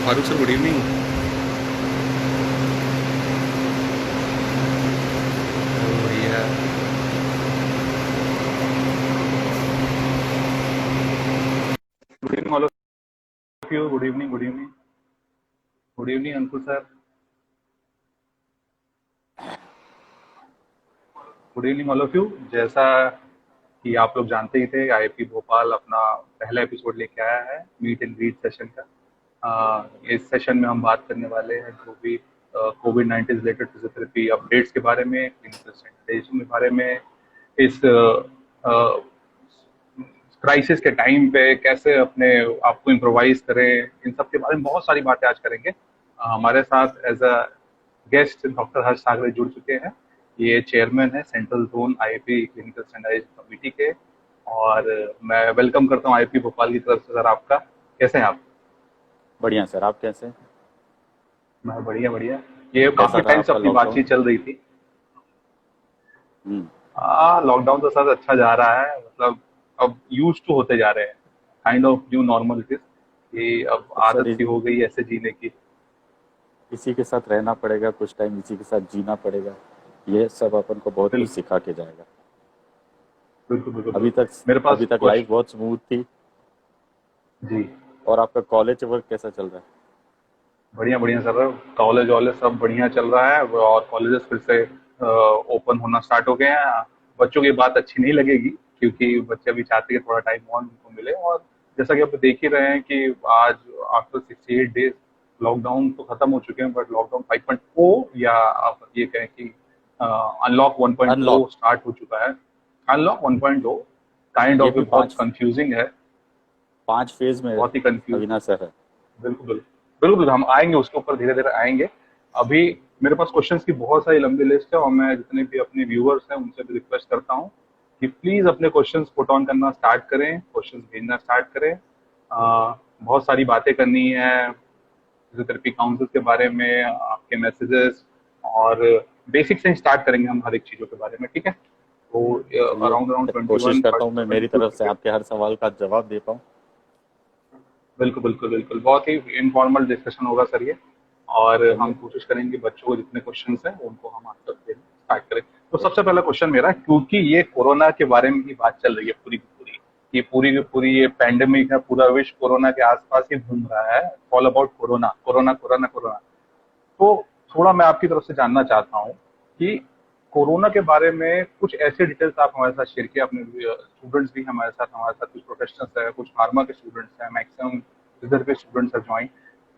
Farooq sir, good evening. बढ़िया। Good evening all of you. Good evening, good evening, good evening Ankur sir. Good evening all of you. जैसा कि आप लोग जानते ही थे, आईआईपी भोपाल अपना पहला एपिसोड लेके आया है मीट एंड ग्रीट सेशन का। इस सेशन में हम बात करने वाले हैं जो भी कोविड-19 रिलेटेड फिजियोथेरेपी अपडेट्स के बारे में, क्लिनिकल स्टैंडर्डाइजेशन के बारे में, इस क्राइसिस के टाइम पे कैसे अपने आप को इम्प्रोवाइज करें, इन सब के बारे में बहुत सारी बातें आज करेंगे। हमारे साथ as a guest doctor Harsh Sagare जुड़ चुके हैं। ये चेयरमैन है central zone IIP clinical standardisation committee के। और मैं वेलकम करता हूँ आईआईपी भोपाल की तरफ से सर आपका। कैसे हैं आप? बढ़िया सर, आप कैसे हैं? मैं बढ़िया बढ़िया। ये कैसा काफी रहा टाइम से आपका अपनी लॉकडाउन? बातचीत चल रही थी। हम्म। लॉकडाउन तो सर अच्छा जा रहा है, मतलब अब यूज टू होते जा रहे हैं। Kind of new normal it is कि अब अब सर आदत सी हो गई ऐसे जीने की। इसी के साथ रहना पड़ेगा, कुछ टाइम इसी के साथ जीना पड़ेगा। ये सब अपन को बहुत कुछ बिल्कुल सिखा के जाएगा। बिल्कुल बिल्कुल अभी बिल्कुल। तक मेरे अभी पास तक लाइफ क्वेश्चन। बहुत स्मूथ थी। जी। और आपका कॉलेज वर्क कैसा चल रहा है? बढ़िया बढ़िया सर। कॉलेज वॉलेज सब बढ़िया चल रहा है और कॉलेजेस फिर से ओपन होना स्टार्ट हो गए हैं। बच्चों की बात अच्छी नहीं लगेगी क्योंकि बच्चे अभी चाहते हैं कि थोड़ा टाइम और उनको मिले। और जैसा कि आप देख ही रहे हैं कि आज आफ्टर 68 डेज लॉकडाउन तो खत्म हो चुके हैं, बट लॉकडाउन 5.0 या आप ये कहें कि अनलॉक 1.0 अनलॉक। स्टार्ट हो चुका है। अनलॉक 1.0 काइंड ये ऑफ भी बहुत कंफ्यूजिंग है। 5 फेज में बहुत ही कंफ्यूज। अविनाश सर है। बिल्कुल बिल्कुल बिल्कुल, हम आएंगे उसके ऊपर, धीरे धीरे आएंगे। अभी मेरे पास क्वेश्चंस की बहुत सारी लंबी लिस्ट है और मैं जितने भी अपने व्यूअर्स हैं उनसे भी रिक्वेस्ट करता हूँ कि प्लीज अपने क्वेश्चंस पुट ऑन करना स्टार्ट करें, क्वेश्चंस भेजना स्टार्ट करें। बहुत सारी बातें करनी है फिजियोथेरेपी काउंसिल के बारे में, आपके मैसेजेस और बेसिक से स्टार्ट करेंगे हम हर एक चीजों के बारे में, ठीक है? तो चलिए, अराउंड अराउंड कोशिश 21 करता हूँ मैं मेरी 22 तरफ से सेकेंड। आपके हर सवाल का जवाब दे पाऊँ। बिल्कुल बिल्कुल बिल्कुल, बहुत ही इनफॉर्मल डिस्कशन होगा सर ये। और हम चलिए। कोशिश करेंगे बच्चों को जितने क्वेश्चंस हैं उनको हम आंसर देना स्टार्ट करें। तो सबसे पहला क्वेश्चन मेरा, क्योंकि ये कोरोना के बारे में ही बात चल रही है पूरी की पूरी, ये पूरी की पूरी ये पैंडेमिक है, पूरा विश्व कोरोना के आसपास ही घूम रहा है। All about corona corona corona corona. तो थोड़ा मैं आपकी तरफ से जानना चाहता हूँ कि कोरोना के बारे में कुछ ऐसे डिटेल्स आप हमारे साथ शेयर किए। अपने स्टूडेंट्स भी हमारे साथ कुछ प्रोफेशनल्स हैं, कुछ फार्मा के स्टूडेंट्स हैं, मैक्सिमम इधर के स्टूडेंट्स हैं ज्वाइन।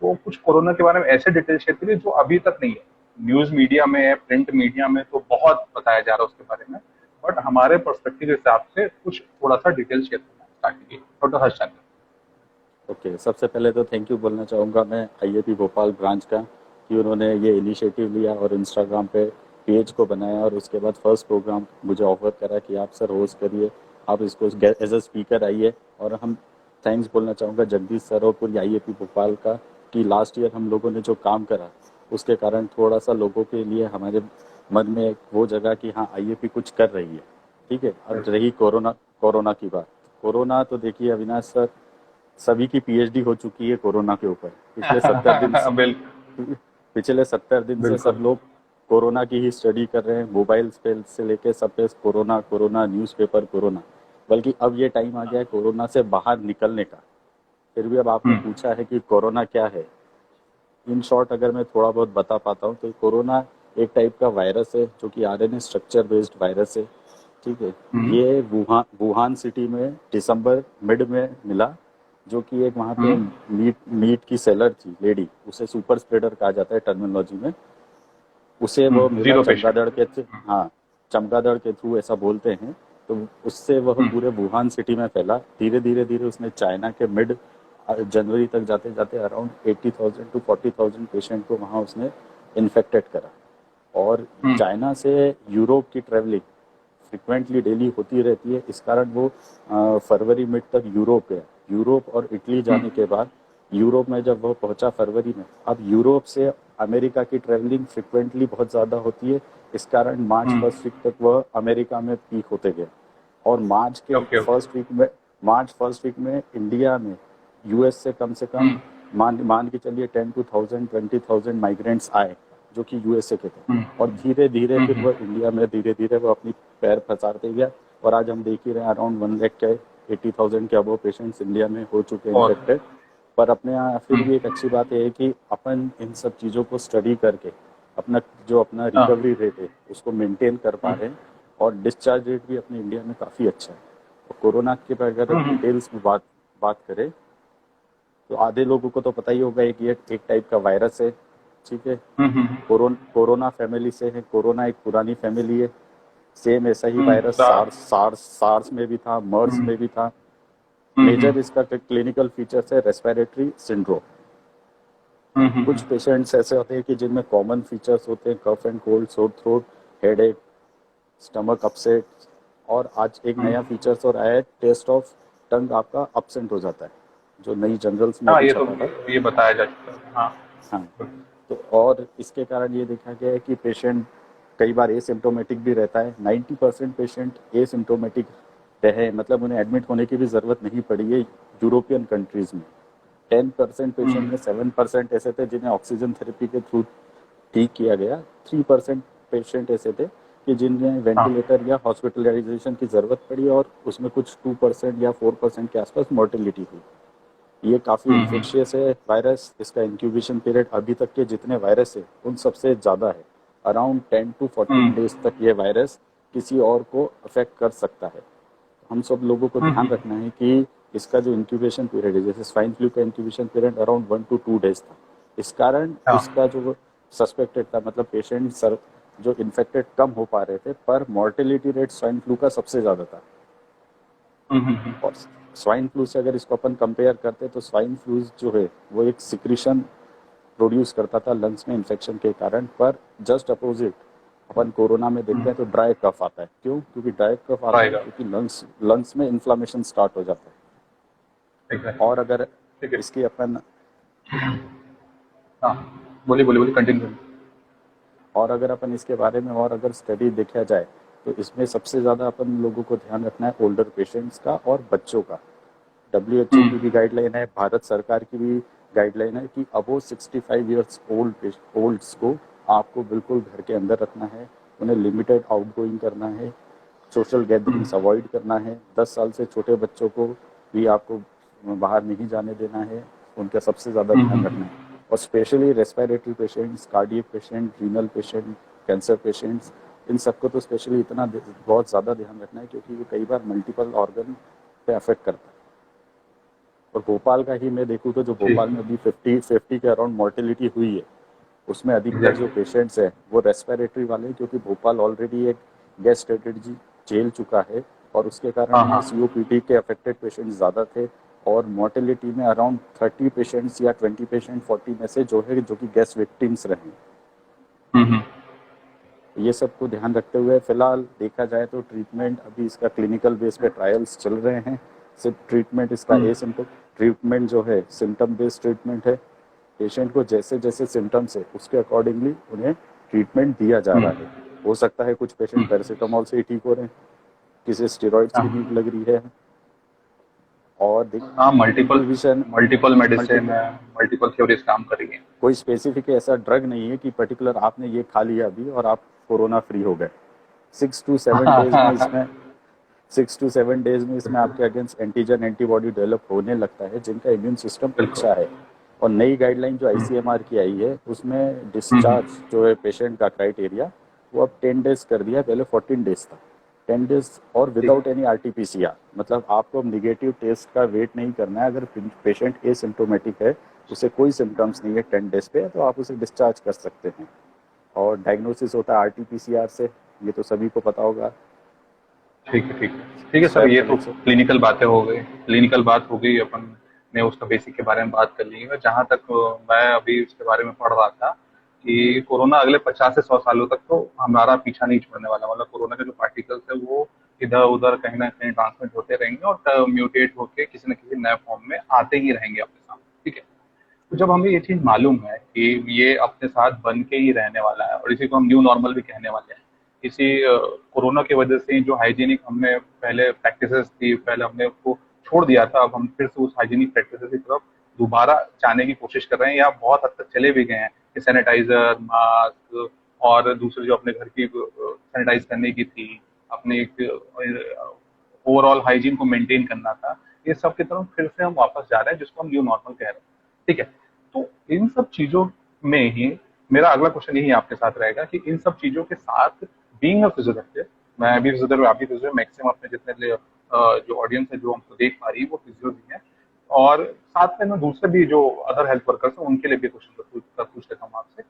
तो कुछ कोरोना के बारे में ऐसे डिटेल्स शेयर करिए जो अभी तक नहीं है। न्यूज मीडिया में, प्रिंट मीडिया में तो बहुत बताया जा रहा है उसके बारे में, बट हमारे पर्सपेक्टिव के हिसाब से कुछ थोड़ा सा डिटेल शेयर करना स्टार्ट कीजिए डॉक्टर हर्ष चंद्र। ओके, सबसे पहले तो थैंक यू बोलना चाहूँगा मैं आईआईपी भोपाल ब्रांच का कि उन्होंने ये इनिशिएटिव लिया और इंस्टाग्राम पे पेज को बनाया और उसके बाद फर्स्ट प्रोग्राम मुझे ऑफर करा कि आप सर होस्ट करिए, आप इसको एज अ स्पीकर आइए। और हम थैंक्स बोलना चाहूँगा जगदीश सर और पूरी आईआईपी भोपाल का कि लास्ट ईयर हम लोगों ने जो काम करा उसके कारण थोड़ा सा लोगों के लिए हमारे मन में एक वो जगह कि हाँ आईआईपी कुछ कर रही है। ठीक है, अब रही कोरोना कोरोना की बात। कोरोना तो देखिए अविनाश सर, सभी की पीएचडी हो चुकी है कोरोना के ऊपर। बिल्कुल पिछले 70 दिन से सब बिल्कुल। लोग कोरोना की ही स्टडी कर रहे हैं, मोबाइल से लेके सब पे कोरोना कोरोना, न्यूज़पेपर कोरोना। बल्कि अब ये टाइम आ गया है कोरोना से बाहर निकलने का। फिर भी अब आपने हम्म पूछा है कि कोरोना क्या है। इन शॉर्ट अगर मैं थोड़ा बहुत बता पाता हूँ तो कोरोना एक टाइप का वायरस है जो कि आरएनए स्ट्रक्चर बेस्ड वायरस है। ठीक है, हम्म ये वुहान सिटी में दिसंबर मिड में मिला, जो कि एक वहाँ पे हम्म मीट की सेलर थी लेडी, उसे सुपर स्प्रेडर कहा जाता है टर्मिनोलॉजी में। उसे वो मिला जीरो पेशेंट। चमगादड़ के हाँ, चमगादड़ के थ्रू ऐसा बोलते हैं। तो उससे वह हम्म पूरे वुहान सिटी में फैला। धीरे धीरे धीरे उसने चाइना के मिड जनवरी तक जाते जाते अराउंड 80,000 to 40,000 पेशेंट को वहाँ उसने इन्फेक्टेड करा। और हम्म चाइना से यूरोप की ट्रेवलिंग फ्रिक्वेंटली डेली होती रहती है, इस कारण वो फरवरी मिड तक यूरोप गया। यूरोप और इटली जाने के बाद यूरोप में जब वह पहुंचा फरवरी में, अब यूरोप से अमेरिका की ट्रेवलिंग फ्रिक्वेंटली बहुत ज़्यादा होती है, इस कारण मार्च हम्म फर्स्ट वीक तक वह अमेरिका में पीक होते गए। और okay okay. March first week में इंडिया में यूएस से कम मान मान के चलिए 10,000 माइग्रेंट्स आए जो कि यूएसए के थे, और धीरे धीरे फिर वो इंडिया में धीरे धीरे वो अपनी पैर पसारते गया, और आज हम देख ही रहे हैं अराउंड 1 लाख के 80,000 के अबव पेशेंट्स इंडिया में हो चुके हैं और इन्फेक्टेड। पर अपने यहाँ फिर भी एक अच्छी बात है कि अपन इन सब चीज़ों को स्टडी करके अपना रिकवरी रेट है उसको मेंटेन कर पा रहे हैं, और डिस्चार्ज रेट भी अपने इंडिया में काफ़ी अच्छा है। और कोरोना के अगर डिटेल्स में बात करें तो आधे लोगों को तो पता ही होगा कि ये एक टाइप का वायरस है, ठीक है। कोरोना फैमिली से है, कोरोना एक पुरानी फैमिली है। सेम ऐसा ही वायरस सार्स में भी था, मर्स में भी था। मेजर इसका क्लिनिकल फीचर्स है रेस्पिरेटरी सिंड्रोम। कुछ पेशेंट्स ऐसे होते हैं कि जिनमें कॉमन फीचर्स होते हैं cough and cold, sore throat, headache, stomach upset, और आज एक नया फीचर्स और आया है, टेस्ट ऑफ टंग आपका अपसेंट हो जाता है, जो नई जनरल्स में ये तो ये बताया जा चुका है। हाँ, तो और इसके कारण ये देखा गया है कि पेशेंट कई बार एसिम्प्टोमेटिक भी रहता है। 90% पेशेंट एसिम्प्टोमेटिक रहे, मतलब उन्हें एडमिट होने की भी जरूरत नहीं पड़ी है यूरोपियन कंट्रीज में। 10% पेशेंट में 7% ऐसे थे जिन्हें ऑक्सीजन थेरेपी के थ्रू ठीक किया गया। 3% पेशेंट ऐसे थे कि जिन्हें वेंटिलेटर या हॉस्पिटलाइजेशन की जरूरत पड़ी, और उसमें कुछ 2% या 4% के आसपास मोर्टेलिटी हुई। ये काफ़ी इन्फेक्शियस है वायरस। इसका इंक्यूबेशन पीरियड अभी तक के जितने वायरस है उन सबसे ज़्यादा है। अराउंड 10 to 14 डेज तक ये वायरस किसी और को अफेक्ट कर सकता है। हम सब लोगों को ध्यान रखना है कि इसका जो इंक्यूबेशन पीरियड है, जैसे स्वाइन फ्लू का incubation period around 1 to 2 days था। इस कारण इसका जो सस्पेक्टेड था, मतलब पेशेंट जो इन्फेक्टेड कम हो पा रहे थे, पर मॉर्टेलिटी रेट स्वाइन फ्लू का सबसे ज़्यादा था। और स्वाइन फ्लू से अगर इसको अपन कंपेयर करते तो स्वाइन फ्लू जो है वो एक सिक्रीशन प्रोड्यूस करता था लंग्स में इन्फेक्शन के कारण, पर जस्ट अपोजिट अपन कोरोना में देखते हैं तो ड्राई कफ आता है। क्यों? क्योंकि ड्राई कफ आता है क्योंकि लंग्स में इन्फ्लामेशन स्टार्ट हो जाता है। और अगर इसकी अपन बोलिए कंटिन्यू। और अगर अपन इसके बारे में और अगर स्टडी देखा जाए तो इसमें सबसे ज़्यादा अपन लोगों को ध्यान रखना है ओल्डर पेशेंट्स का और बच्चों का। WHO की भी गाइडलाइन है, भारत सरकार की भी गाइडलाइन है कि अबो 65 ईयर्स ओल्ड्स को आपको बिल्कुल घर के अंदर रखना है, उन्हें लिमिटेड आउटगोइंग करना है, सोशल गैदरिंग्स अवॉइड करना है। 10 साल से छोटे बच्चों को भी आपको बाहर नहीं जाने देना है, उनका सबसे ज़्यादा ध्यान रखना है। और specially respiratory patients, cardiac patient, renal patient, cancer patients, इन सबको तो स्पेशली बहुत ज़्यादा ध्यान रखना है क्योंकि ये कई बार मल्टीपल ऑर्गन पे अफेक्ट करता है। और भोपाल का ही मैं देखूँ तो जो भोपाल में अभी 50 के अराउंड मॉर्टेलिटी हुई है, उसमें अधिकतर जो पेशेंट्स हैं वो रेस्पिरेटरी वाले हैं, क्योंकि भोपाल ऑलरेडी एक गैस स्ट्रेटेजी झेल चुका है और उसके कारण COPD के अफेक्टेड पेशेंट्स ज़्यादा थे। और मॉर्टेलिटी में अराउंड 30 पेशेंट्स या 20 पेशेंट 40 में से जो कि गैस विक्टिम्स रहे। ये सब को ध्यान रखते हुए फिलहाल देखा जाए तो ट्रीटमेंट अभी इसका क्लिनिकल बेस पे ट्रायल्स चल रहे हैं। सिर्फ ट्रीटमेंट इसका ट्रीटमेंट जो है सिम्टम बेस्ड ट्रीटमेंट है। पेशेंट को जैसे जैसे सिम्टम्स है उसके अकॉर्डिंगली उन्हें ट्रीटमेंट दिया जा रहा है। हो सकता है कुछ पेशेंट पैरासीटामोल से ही ठीक हो रहे हैं, किसी स्टेरॉइड्स की नीड लग रही है, और मल्टीपल मेडिसिन मल्टीपल थ्योरीज काम कर रही है। कोई स्पेसिफिक ऐसा ड्रग नहीं है कि पर्टिकुलर आपने ये खा लिया अभी और आप कोरोना फ्री हो गए। 6 to 7 डेज में इसमें आपके अगेंस्ट एंटीजन एंटीबॉडी डेवलप होने लगता है, जिनका इम्यून सिस्टम अच्छा है। और नई गाइडलाइन जो ICMR की आई है उसमें डिस्चार्ज जो है पेशेंट का क्राइटेरिया वो अब 10 डेज कर दिया, पहले 14 डेज था। 10 डेज और विदाउट एनी RT-PCR, मतलब आपको निगेटिव टेस्ट का वेट नहीं करना है। अगर पेशेंट एसिम्प्टोमेटिक है, उसे कोई सिम्टम्स नहीं है 10 डेज पे, तो आप उसे डिस्चार्ज कर सकते हैं। और डायग्नोसिस होता है RT-PCR से, ये तो सभी को पता होगा। ठीक है सर, ये तो क्लिनिकल बातें हो गई, क्लिनिकल बात हो गई, अपन ने उसका बेसिक के बारे में बात कर ली है। जहाँ तक मैं अभी उसके बारे में पढ़ रहा था कि कोरोना अगले 50 से 100 सालों तक तो हमारा पीछा नहीं छोड़ने वाला। मतलब कोरोना के जो पार्टिकल्स है वो इधर उधर कहीं ना कहीं ट्रांसमिट होते रहेंगे और म्यूटेट होकर किसी न किसी नए फॉर्म में आते ही रहेंगे अपने सामने, ठीक है। तो जब हमें ये चीज मालूम है कि ये अपने साथ बन के ही रहने वाला है और इसी को हम न्यू नॉर्मल भी कहने वाले हैं, इसी कोरोना की वजह से जो हाइजीनिक हमने पहले प्रैक्टिसेस थी, पहले हमने उसको छोड़ दिया था, अब हम फिर से उस हाइजीनिक प्रैक्टिसेस की तरफ दोबारा जाने की कोशिश कर रहे हैं या बहुत हद तक चले भी गए हैं कि सैनिटाइजर, मास्क और दूसरी जो अपने घर की सैनिटाइज करने की थी, अपने ओवरऑल हाइजीन को मेंटेन करना था, ये सब की तरफ फिर से हम वापस जा रहे हैं, जिसको हम न्यू नॉर्मल कह रहे हैं। ठीक है, तो इन सब चीजों में ही मेरा अगला क्वेश्चन यही आपके साथ रहेगा कि इन सब चीजों के साथ बीइंग अ फिजियोथेरेपिस्ट, मैं भी फिजियोथेरेपी, आप भी फिजियो, मैक्सिमम अपने जितने जो ऑडियंस है जो हमको देख पा रही है वो फिजियो भी है, और साथ में ना दूसरे भी जो अदर हेल्थ वर्कर्स हैं उनके लिए भी क्वेश्चन पूछ लेता हूँ आपसे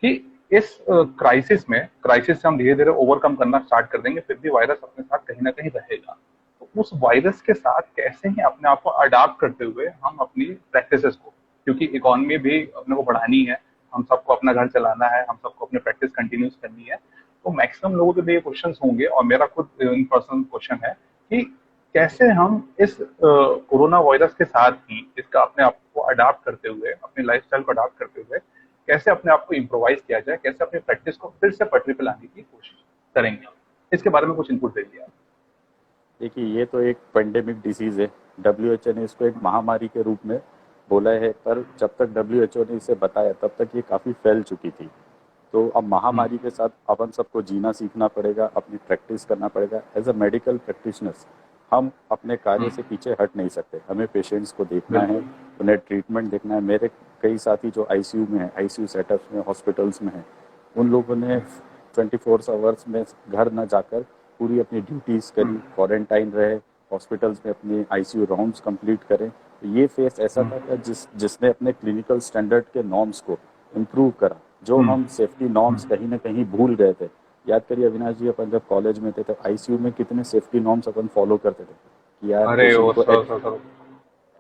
कि इस क्राइसिस से हम धीरे धीरे ओवरकम करना स्टार्ट कर देंगे, फिर भी वायरस अपने साथ कहीं ना कहीं रहेगा। तो उस वायरस के साथ कैसे ही अपने आप को अडाप्ट करते हुए हम अपनी प्रैक्टिसेस को, क्योंकि इकोनॉमी भी अपने को बढ़ानी है, हम सबको अपना घर चलाना है, हम सबको अपनी प्रैक्टिस कंटिन्यूस करनी है, तो मैक्सिमम लोगों के लिए ये क्वेश्चन होंगे और मेरा खुद इन पर्सनल क्वेश्चन है कि कैसे हम इस कोरोना वायरस के साथ ही इसका अपने आप को अडाप्ट करते हुए, अपने लाइफस्टाइल को अडाप्ट करते हुए कैसे अपने आप को इम्प्रोवाइज किया जाए, कैसे अपनी प्रैक्टिस को फिर से पटरी पे लाने की कोशिश करेंगे। इसके बारे में कुछ इनपुट दीजिए आप। देखिए, ये तो एक पेंडेमिक डिसीज है। डब्ल्यूएचओ ने इसको एक महामारी के रूप में बोला है, पर जब तक डब्ल्यूएचओ ने इसे बताया तब तक ये काफ़ी फैल चुकी थी। तो अब महामारी के साथ अपन सबको जीना सीखना पड़ेगा, अपनी प्रैक्टिस करना पड़ेगा। एज अ मेडिकल प्रैक्टिशनर्स हम अपने कार्य से पीछे हट नहीं सकते। हमें पेशेंट्स को देखना है, उन्हें ट्रीटमेंट देखना है। मेरे कई साथी जो आईसीयू में है, आईसीयू सेटअप्स में, हॉस्पिटल्स में हैं, उन लोगों ने 24 आवर्स में घर न जाकर पूरी अपनी ड्यूटीज़ करी, क्वारंटाइन रहे, हॉस्पिटल्स में अपनी आईसीयू राउंड्स कंप्लीट करें। तो ये फेस ऐसा था जिसने अपने क्लिनिकल स्टैंडर्ड के नॉर्म्स को इम्प्रूव करा, जो हम सेफ्टी नॉर्म्स कहीं ना कहीं भूल गए थे। याद करिए अविनाश जी, अपन जब कॉलेज में थे तो आईसीयू में कितने सेफ्टी नॉर्म्स अपन फॉलो करते थे कि यार अरे वो पेशेंट को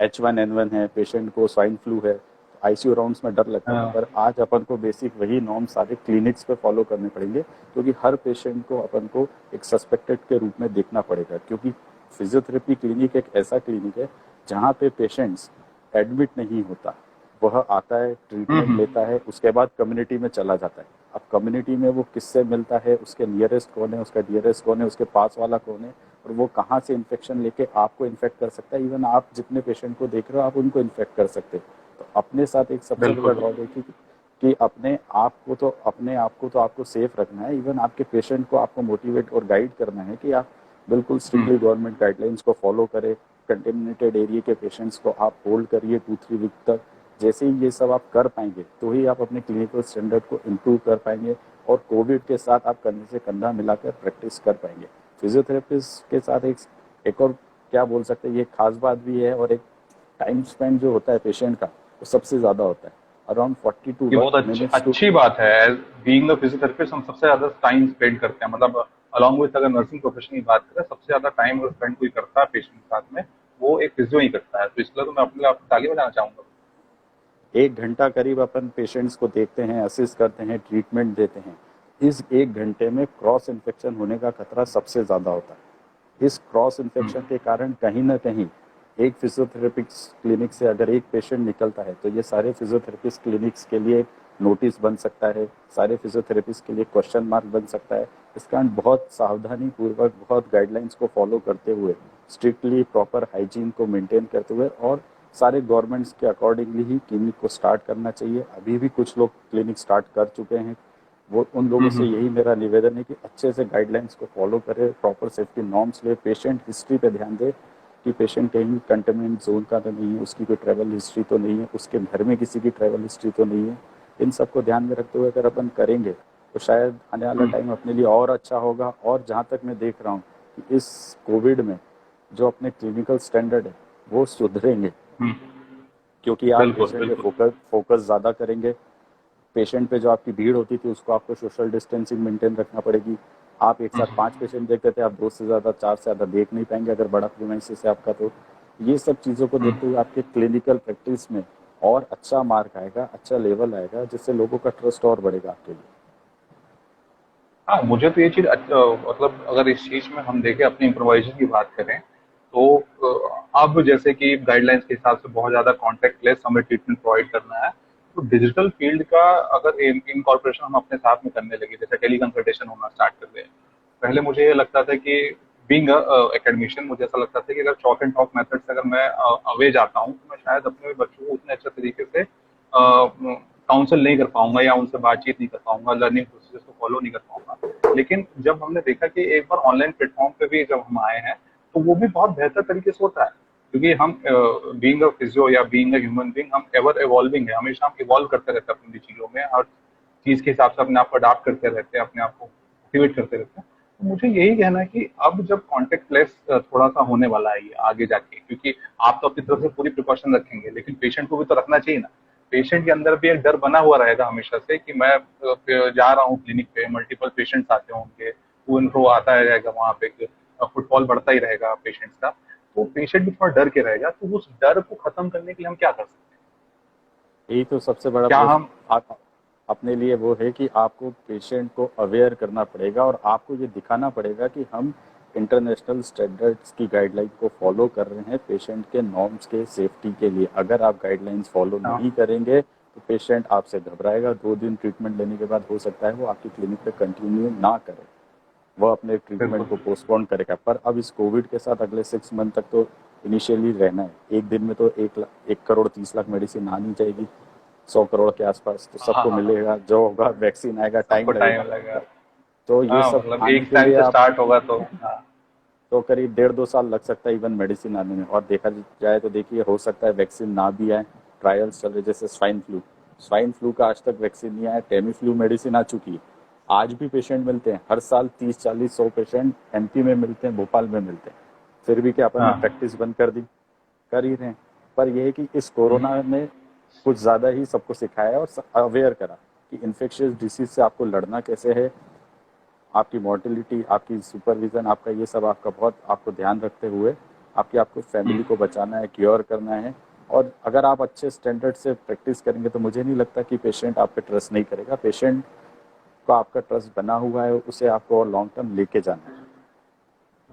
H1N1 है, पेशेंट को स्वाइन फ्लू है, आईसीयू राउंड्स में डर लगता है। पर आज अपन को बेसिक वही नॉर्म सारे क्लिनिक्स पे फॉलो करने पड़ेंगे, क्योंकि हर पेशेंट को अपन को एक सस्पेक्टेड के रूप में देखना पड़ेगा। क्योंकि फिजियोथेरेपी क्लिनिक एक ऐसा क्लिनिक है जहाँ पे पेशेंट्स एडमिट नहीं होता, वह आता है, ट्रीटमेंट लेता है, उसके बाद कम्युनिटी में चला जाता है। अब कम्युनिटी में वो किससे मिलता है, उसके नियरेस्ट कौन है, उसका डियरेस्ट कौन है, उसके पास वाला कौन है, और वो कहाँ से इन्फेक्शन लेके आपको इन्फेक्ट कर सकता है। इवन आप जितने पेशेंट को देख रहे हो आप उनको इन्फेक्ट कर सकते हो। तो अपने साथ एक सबसे बड़ा ड्रॉबैक है कि अपने आप को तो आपको सेफ रखना है। इवन आपके पेशेंट को आपको मोटिवेट और गाइड करना है कि आप बिल्कुल स्ट्रिक्टली गवर्नमेंट गाइडलाइंस को फॉलो करें। कंटेमिनेटेड एरिया के पेशेंट्स को आप होल्ड करिए 2-3 वीक तक। जैसे ही ये सब आप कर पाएंगे तो ही आप अपने क्लिनिकल स्टैंडर्ड को इम्प्रूव कर पाएंगे और कोविड के साथ आप कंधे से कंधा मिलाकर प्रैक्टिस कर पाएंगे। फिजियोथेरेपिस्ट के साथ एक और क्या बोल सकते हैं, ये खास बात भी है, और एक टाइम स्पेंड जो होता है पेशेंट का वो सबसे ज्यादा होता है, अराउंड 42 ये बहुत अच्छी बात है। बीइंग अ फिजियोथेरेपिस्ट हम सबसे ज्यादा टाइम स्पेंड करते हैं, मतलब अलॉन्ग विद अगर नर्सिंग प्रोफेशन की बात करें, सबसे ज्यादा टाइम अगर स्पेंड कोई करता है पेशेंट के साथ में वो एक फिजियो ही करता है। तो इसलिए तो मैं अपने लिए आपको ताली बजाना चाहूंगा। 1 घंटा करीब अपन पेशेंट्स को देखते हैं, असिस्ट करते हैं, ट्रीटमेंट देते हैं। इस 1 घंटे में क्रॉस इन्फेक्शन होने का खतरा सबसे ज़्यादा होता है। इस क्रॉस इन्फेक्शन के कारण कहीं ना कहीं एक फिजियोथेरेपिस्ट क्लिनिक से अगर एक पेशेंट निकलता है तो ये सारे फिजियोथेरेपिस्ट क्लिनिक्स के लिए नोटिस बन सकता है, सारे फिजियोथेरेपिस्ट के लिए क्वेश्चन मार्क बन सकता है। इस कारण बहुत सावधानी पूर्वक, बहुत गाइडलाइंस को फॉलो करते हुए, स्ट्रिक्टली प्रॉपर हाइजीन को मेंटेन करते हुए और सारे गवर्नमेंट्स के अकॉर्डिंगली ही क्लिनिक को स्टार्ट करना चाहिए। अभी भी कुछ लोग क्लिनिक स्टार्ट कर चुके हैं, वो उन लोगों से यही मेरा निवेदन है कि अच्छे से गाइडलाइंस को फॉलो करें, प्रॉपर सेफ्टी नॉर्म्स ले, पेशेंट हिस्ट्री पे ध्यान दे कि पेशेंट कहीं कंटेमिनेंट जोन का तो नहीं है, उसकी कोई ट्रैवल हिस्ट्री तो नहीं है, उसके घर में किसी की ट्रैवल हिस्ट्री तो नहीं है। इन सबको ध्यान में रखते हुए अगर अपन करेंगे तो शायद आने वाला टाइम अपने लिए और अच्छा होगा। और जहाँ तक मैं देख रहा हूँ कि इस कोविड में जो अपने क्लिनिकल स्टैंडर्ड है वो सुधरेंगे, क्योंकि आप पेशेंट पे फोकस ज़्यादा करेंगे। पेशेंट पे जो आपकी भीड़ होती थी उसको आपको सोशल डिस्टेंसिंग मेंटेन रखना पड़ेगी। आप एक साथ 5 पेशेंट देखते थे, आप 2 से ज़्यादा, 4 से ज़्यादा देख नहीं पाएंगे अगर बड़ा प्रीमाइसिस है आपका। तो ये सब चीज़ों को देखते हुए आपके क्लिनिकल प्रैक्टिस में और अच्छा मार्क आएगा, अच्छा लेवल आएगा, जिससे लोगों का ट्रस्ट और बढ़ेगा आपके लिए। हाँ, मुझे तो ये चीज मतलब अगर इस चीज में हम देखें, अपनी इम्प्रोवाइजेशन की बात करें तो अब जैसे कि गाइडलाइंस के हिसाब से बहुत ज्यादा कॉन्टेक्ट लेस हमें ट्रीटमेंट प्रोवाइड करना है, तो डिजिटल फील्ड का अगर इनकॉर्पोरेशन हम अपने साथ में करने लगे, जैसे टेली कंसल्टेशन होना स्टार्ट कर दे। पहले मुझे ये लगता था कि बीइंग एकेडमिशियन मुझे ऐसा लगता था कि अगर चॉक एंड टॉक मेथड से अगर मैं अवे जाता हूँ तो मैं शायद अपने बच्चों को उतने अच्छे तरीके से काउंसल नहीं कर पाऊंगा या उनसे बातचीत नहीं कर पाऊंगा, लर्निंग प्रोसेस को फॉलो नहीं कर पाऊंगा। लेकिन जब हमने देखा कि एक बार ऑनलाइन प्लेटफॉर्म पे भी जब हम आए हैं तो वो भी बहुत बेहतर तरीके से होता है, क्योंकि हम बीइंग अ फिजियो या बीइंग अ ह्यूमन बीइंग हम एवर इवॉल्विंग है, हमेशा हम इवॉल्व करते रहते हैं अपनी चीजों में, हर चीज के हिसाब से अपने आप को अडाप्ट करते रहते हैं, अपने आप को मोटिवेट करते रहते हैं। तो मुझे यही कहना है कि अब जब कॉन्टेक्ट लेस थोड़ा सा होने वाला है ये आगे जाके, क्योंकि आप तो अपनी तरफ से पूरी प्रिकॉशन रखेंगे लेकिन पेशेंट को भी तो रखना चाहिए ना। पेशेंट के अंदर भी एक डर बना हुआ रहेगा हमेशा से कि मैं जा रहा हूँ क्लिनिक पे, मल्टीपल पेशेंट्स आते होंगे, टू एंड फ्रो आता रहेगा, वहाँ पे फुटफॉल बढ़ता ही रहेगा पेशेंट्स का, तो पेशेंट भी थोड़ा डर के रहेगा। तो उस डर को खत्म करने के लिए हम क्या कर सकते यही तो सबसे बड़ा हैं? क्या प्लस हम आप अपने लिए वो है कि आपको पेशेंट को अवेयर करना पड़ेगा और आपको ये दिखाना पड़ेगा कि हम इंटरनेशनल स्टैंडर्ड्स की गाइडलाइन को फॉलो कर रहे हैं पेशेंट के नॉर्म्स के सेफ्टी के लिए। अगर आप गाइडलाइंस फॉलो हाँ, नहीं करेंगे तो पेशेंट आपसे घबराएगा, 2 दिन ट्रीटमेंट लेने के बाद हो सकता है वो आपकी क्लिनिक पे कंटिन्यू ना करे, वह अपने ट्रीटमेंट को बिल्कुल। पोस्टपोन करेगा। पर अब इस कोविड के साथ अगले 6 मंथ तक तो इनिशियली रहना है। एक दिन में तो 1,30,00,000 मेडिसिन आनी जाएगी, 100 करोड़ के आसपास, तो हाँ सबको हाँ हाँ, मिलेगा, जो होगा वैक्सीन आएगा, टाइम सबको टाइम लगेगा। लगेगा। तो ये हाँ, सब मतलब आने एक के टाइम लिए से आप स्टार्ट होगा तो हाँ। तो करीब 1.5-2 साल लग सकता है इवन मेडिसिन आने में। और देखा जाए तो देखिए हो सकता है वैक्सीन ना भी आए, ट्रायल्स चल रहे, जैसे स्वाइन फ्लू का आज तक वैक्सीन नहीं आया, टेमीफ्लू मेडिसिन आ चुकी है, आज भी पेशेंट मिलते हैं, हर साल 30-40-100 पेशेंट एमपी में मिलते हैं, भोपाल में मिलते हैं। फिर भी क्या अपन ने हाँ। प्रैक्टिस बंद कर दी? कर ही रहे हैं। पर यह है कि इस हम्म, कोरोना ने कुछ ज़्यादा ही सबको सिखाया और अवेयर करा कि इन्फेक्शियस डिसीज से आपको लड़ना कैसे है, आपकी मॉर्टिलिटी, आपकी सुपरविजन, आपका ये सब आपका बहुत आपको ध्यान रखते हुए आपको फैमिली को बचाना है, क्योर करना है। और अगर आप अच्छे स्टैंडर्ड से प्रैक्टिस करेंगे तो मुझे नहीं लगता कि पेशेंट आप पे ट्रस्ट नहीं करेगा। पेशेंट को आपका ट्रस्ट बना हुआ है, उसे आपको और लॉन्ग टर्म लेके जाना है।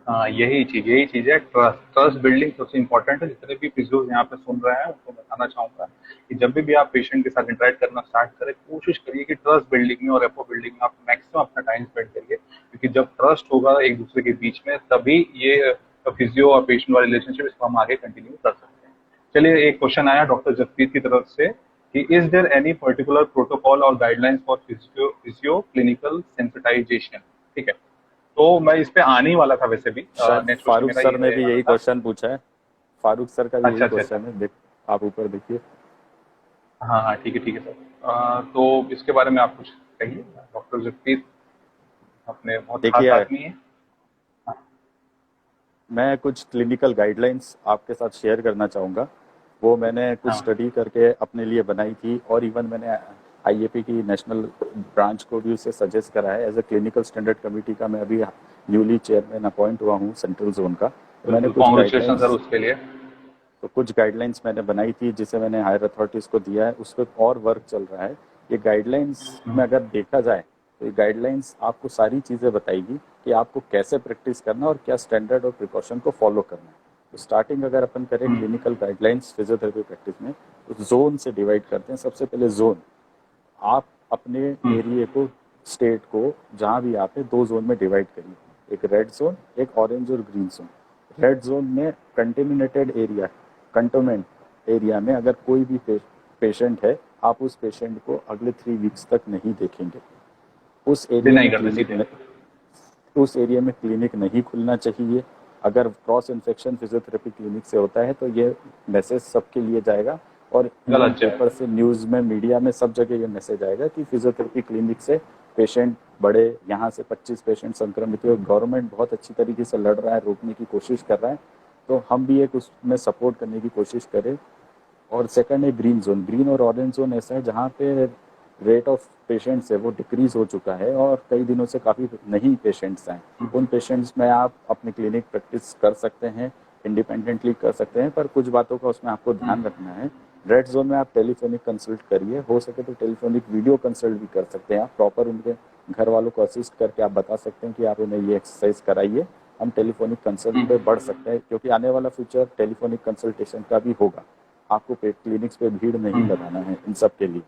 हाँ, यही चीज है, ट्रस्ट बिल्डिंग सबसे इम्पोर्टेंट है। जितने भी फिजियोज यहाँ पे सुन रहे हैं उनको बताना चाहूंगा कि जब भी आप पेशेंट के साथ इंटरेक्ट करना स्टार्ट करें, कोशिश करिए कि ट्रस्ट बिल्डिंग में और रेपो बिल्डिंग में आप मैक्सिमम अपना टाइम स्पेंड करिए, क्योंकि जब ट्रस्ट होगा एक दूसरे के बीच में तभी ये फिजियो और पेशेंट वाला रिलेशनशिप इसको हम आगे कंटिन्यू कर सकते हैं। चलिए, एक क्वेश्चन आया डॉक्टर जसप्रीत की तरफ से कि is there any particular protocol और guidelines for physio clinical sensitization? ठीक है, तो मैं इस पे आने ही वाला था वैसे भी, शायद नेक्स्ट क्वेश्चन फारूक मेरा सर ये ने भी रहने वाला यही था। क्वेश्चन पूछा है। फारूक सर का भी अच्छा यही अच्छा अच्छा। क्वेश्चन है, देख आप ऊपर देखिए। हाँ हाँ, ठीक है सर। तो इसके बारे में आप कुछ कहिए। डॉक्टर जगप्रीत अपने बहुत खास देखिए, आदमी है। मैं कुछ क्लिनिकल गाइडलाइंस आपके साथ शेयर करना चाहूँगा। वो मैंने कुछ हाँ, स्टडी करके अपने लिए बनाई थी और इवन मैंने आईएपी की नेशनल ब्रांच को भी उसे सजेस्ट करा है। As a clinical standard committee का मैं अभी न्यूली चेयरमैन अपॉइंट हुआ हूँ सेंट्रल जोन का। तो मैंने बिल्कुल कुछ कॉन्ग्रेचुलेशन सर गाइडलाइंस उसके लिए। तो कुछ गाइडलाइंस मैंने बनाई थी जिसे मैंने हायर अथॉरिटीज़ को दिया है, उस पर और वर्क चल रहा है। ये गाइडलाइंस में अगर देखा जाए तो ये गाइडलाइंस आपको सारी चीज़ें बताएगी कि आपको कैसे प्रैक्टिस करना और क्या स्टैंडर्ड और प्रिकॉशन को फॉलो करना है। तो स्टार्टिंग अगर अपन करें क्लिनिकल गाइडलाइंस फिजियोथेरेपी प्रैक्टिस में, तो जोन से डिवाइड करते हैं। सबसे पहले जोन, आप अपने एरिया को, स्टेट को, जहाँ भी आप है, 2 जोन में डिवाइड करिए, एक रेड जोन, एक ऑरेंज और ग्रीन जोन। रेड जोन में कंटेमिनेटेड एरिया, कंटोनमेंट एरिया में अगर कोई भी पेशेंट है, आप उस पेशेंट को अगले 3 वीक्स तक नहीं देखेंगे। उस एरिया डिनाई में करते क्लिनिक सीधे। में उस एरिया में क्लिनिक नहीं खुलना चाहिए। अगर क्रॉस इन्फेक्शन फिजियोथेरेपी क्लिनिक से होता है तो ये मैसेज सबके लिए जाएगा और इवन गलत पेपर जाएगा। से, न्यूज़ में, मीडिया में, सब जगह ये मैसेज आएगा कि फिजियोथेरेपी क्लिनिक से पेशेंट बढ़े, यहाँ से 25 पेशेंट संक्रमित हुए। गवर्नमेंट बहुत अच्छी तरीके से लड़ रहा है, रोकने की कोशिश कर रहा है, तो हम भी एक उसमें सपोर्ट करने की कोशिश करें। और सेकंड है ग्रीन जोन। ग्रीन और ऑरेंज जोन ऐसा है जहाँ पे रेट ऑफ पेशेंट्स है वो डिक्रीज हो चुका है और कई दिनों से काफ़ी नहीं पेशेंट्स हैं। उन पेशेंट्स में आप अपनी क्लिनिक प्रैक्टिस कर सकते हैं, इंडिपेंडेंटली कर सकते हैं, पर कुछ बातों का उसमें आपको ध्यान रखना है। रेड जोन में आप टेलीफोनिक कंसल्ट करिए, हो सके तो टेलीफोनिक वीडियो कंसल्ट भी कर सकते हैं। आप प्रॉपर उनके घर वालों को असिस्ट करके आप बता सकते हैं कि आप उन्हें ये एक्सरसाइज कराइए। हम टेलीफोनिक कंसल्ट पे बढ़ सकते हैं, क्योंकि आने वाला फ्यूचर टेलीफोनिक कंसल्टेशन का भी होगा। आपको क्लिनिक्स पे भीड़ नहीं लगाना है इन सब के लिए।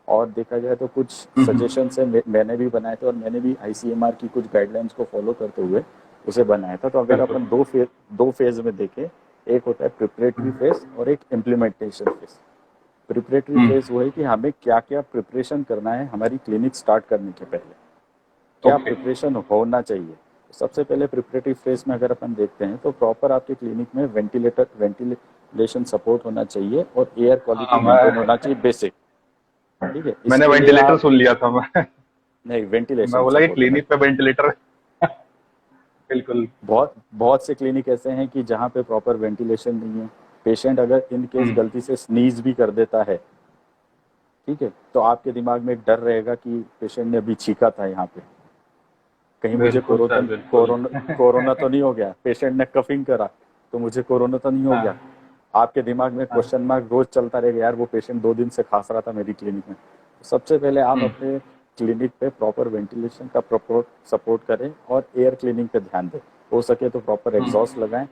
और देखा जाए तो कुछ सजेशन से मैंने भी बनाए थे और मैंने भी आईसीएमआर की कुछ गाइडलाइंस को फॉलो करते हुए उसे बनाया था। तो अगर अपन बिल्कुल। दो फेज में देखें एक होता है प्रिपरेटरी फेज और एक इम्प्लीमेंटेशन फेज। प्रिपरेटरी फेज वो है कि हमें क्या क्या प्रिपरेशन करना है हमारी क्लिनिक स्टार्ट करने के पहले, क्या ओके। प्रिपरेशन होना चाहिए। सबसे पहले प्रिपरेटरी फेज में अगर अपन देखते हैं तो प्रॉपर आपके क्लिनिक में वेंटिलेशन सपोर्ट होना चाहिए और एयर क्वालिटी हाँ, मेंटेन होना चाहिए, बेसिक। ठीक है, मैंने इसके लिए वेंटिलेटर आप सुन लिया था मैं। नहीं, मैं वेंटिलेशन बोला कि सपोर्ट होना। क्लिनिक पे वेंटिलेटर। बिल्कुल। बहुत बहुत से क्लिनिक ऐसे हैं कि जहाँ पे प्रॉपर वेंटिलेशन नहीं है। पेशेंट अगर इन केस हम्म, गलती से स्नीज भी कर देता है, ठीक है, तो आपके दिमाग में एक डर रहेगा कि पेशेंट ने अभी छींका था यहाँ पे, कहीं मुझे बिल्कुल सर, बिल्कुल। कोरोना तो नहीं हो गया, पेशेंट ने कफिंग करा तो मुझे कोरोना तो नहीं हो गया। हाँ, आपके दिमाग में हाँ। क्वेश्चन मार्क रोज चलता रहेगा, यार वो पेशेंट 2 दिन से खांस रहा था मेरी क्लिनिक में। तो सबसे पहले आप हम्म, अपने क्लिनिक पे प्रॉपर वेंटिलेशन का प्रॉपर सपोर्ट करें और एयर क्लीनिंग पे ध्यान दें। हो सके तो प्रॉपर हम्म, एग्जॉस्ट लगाएं।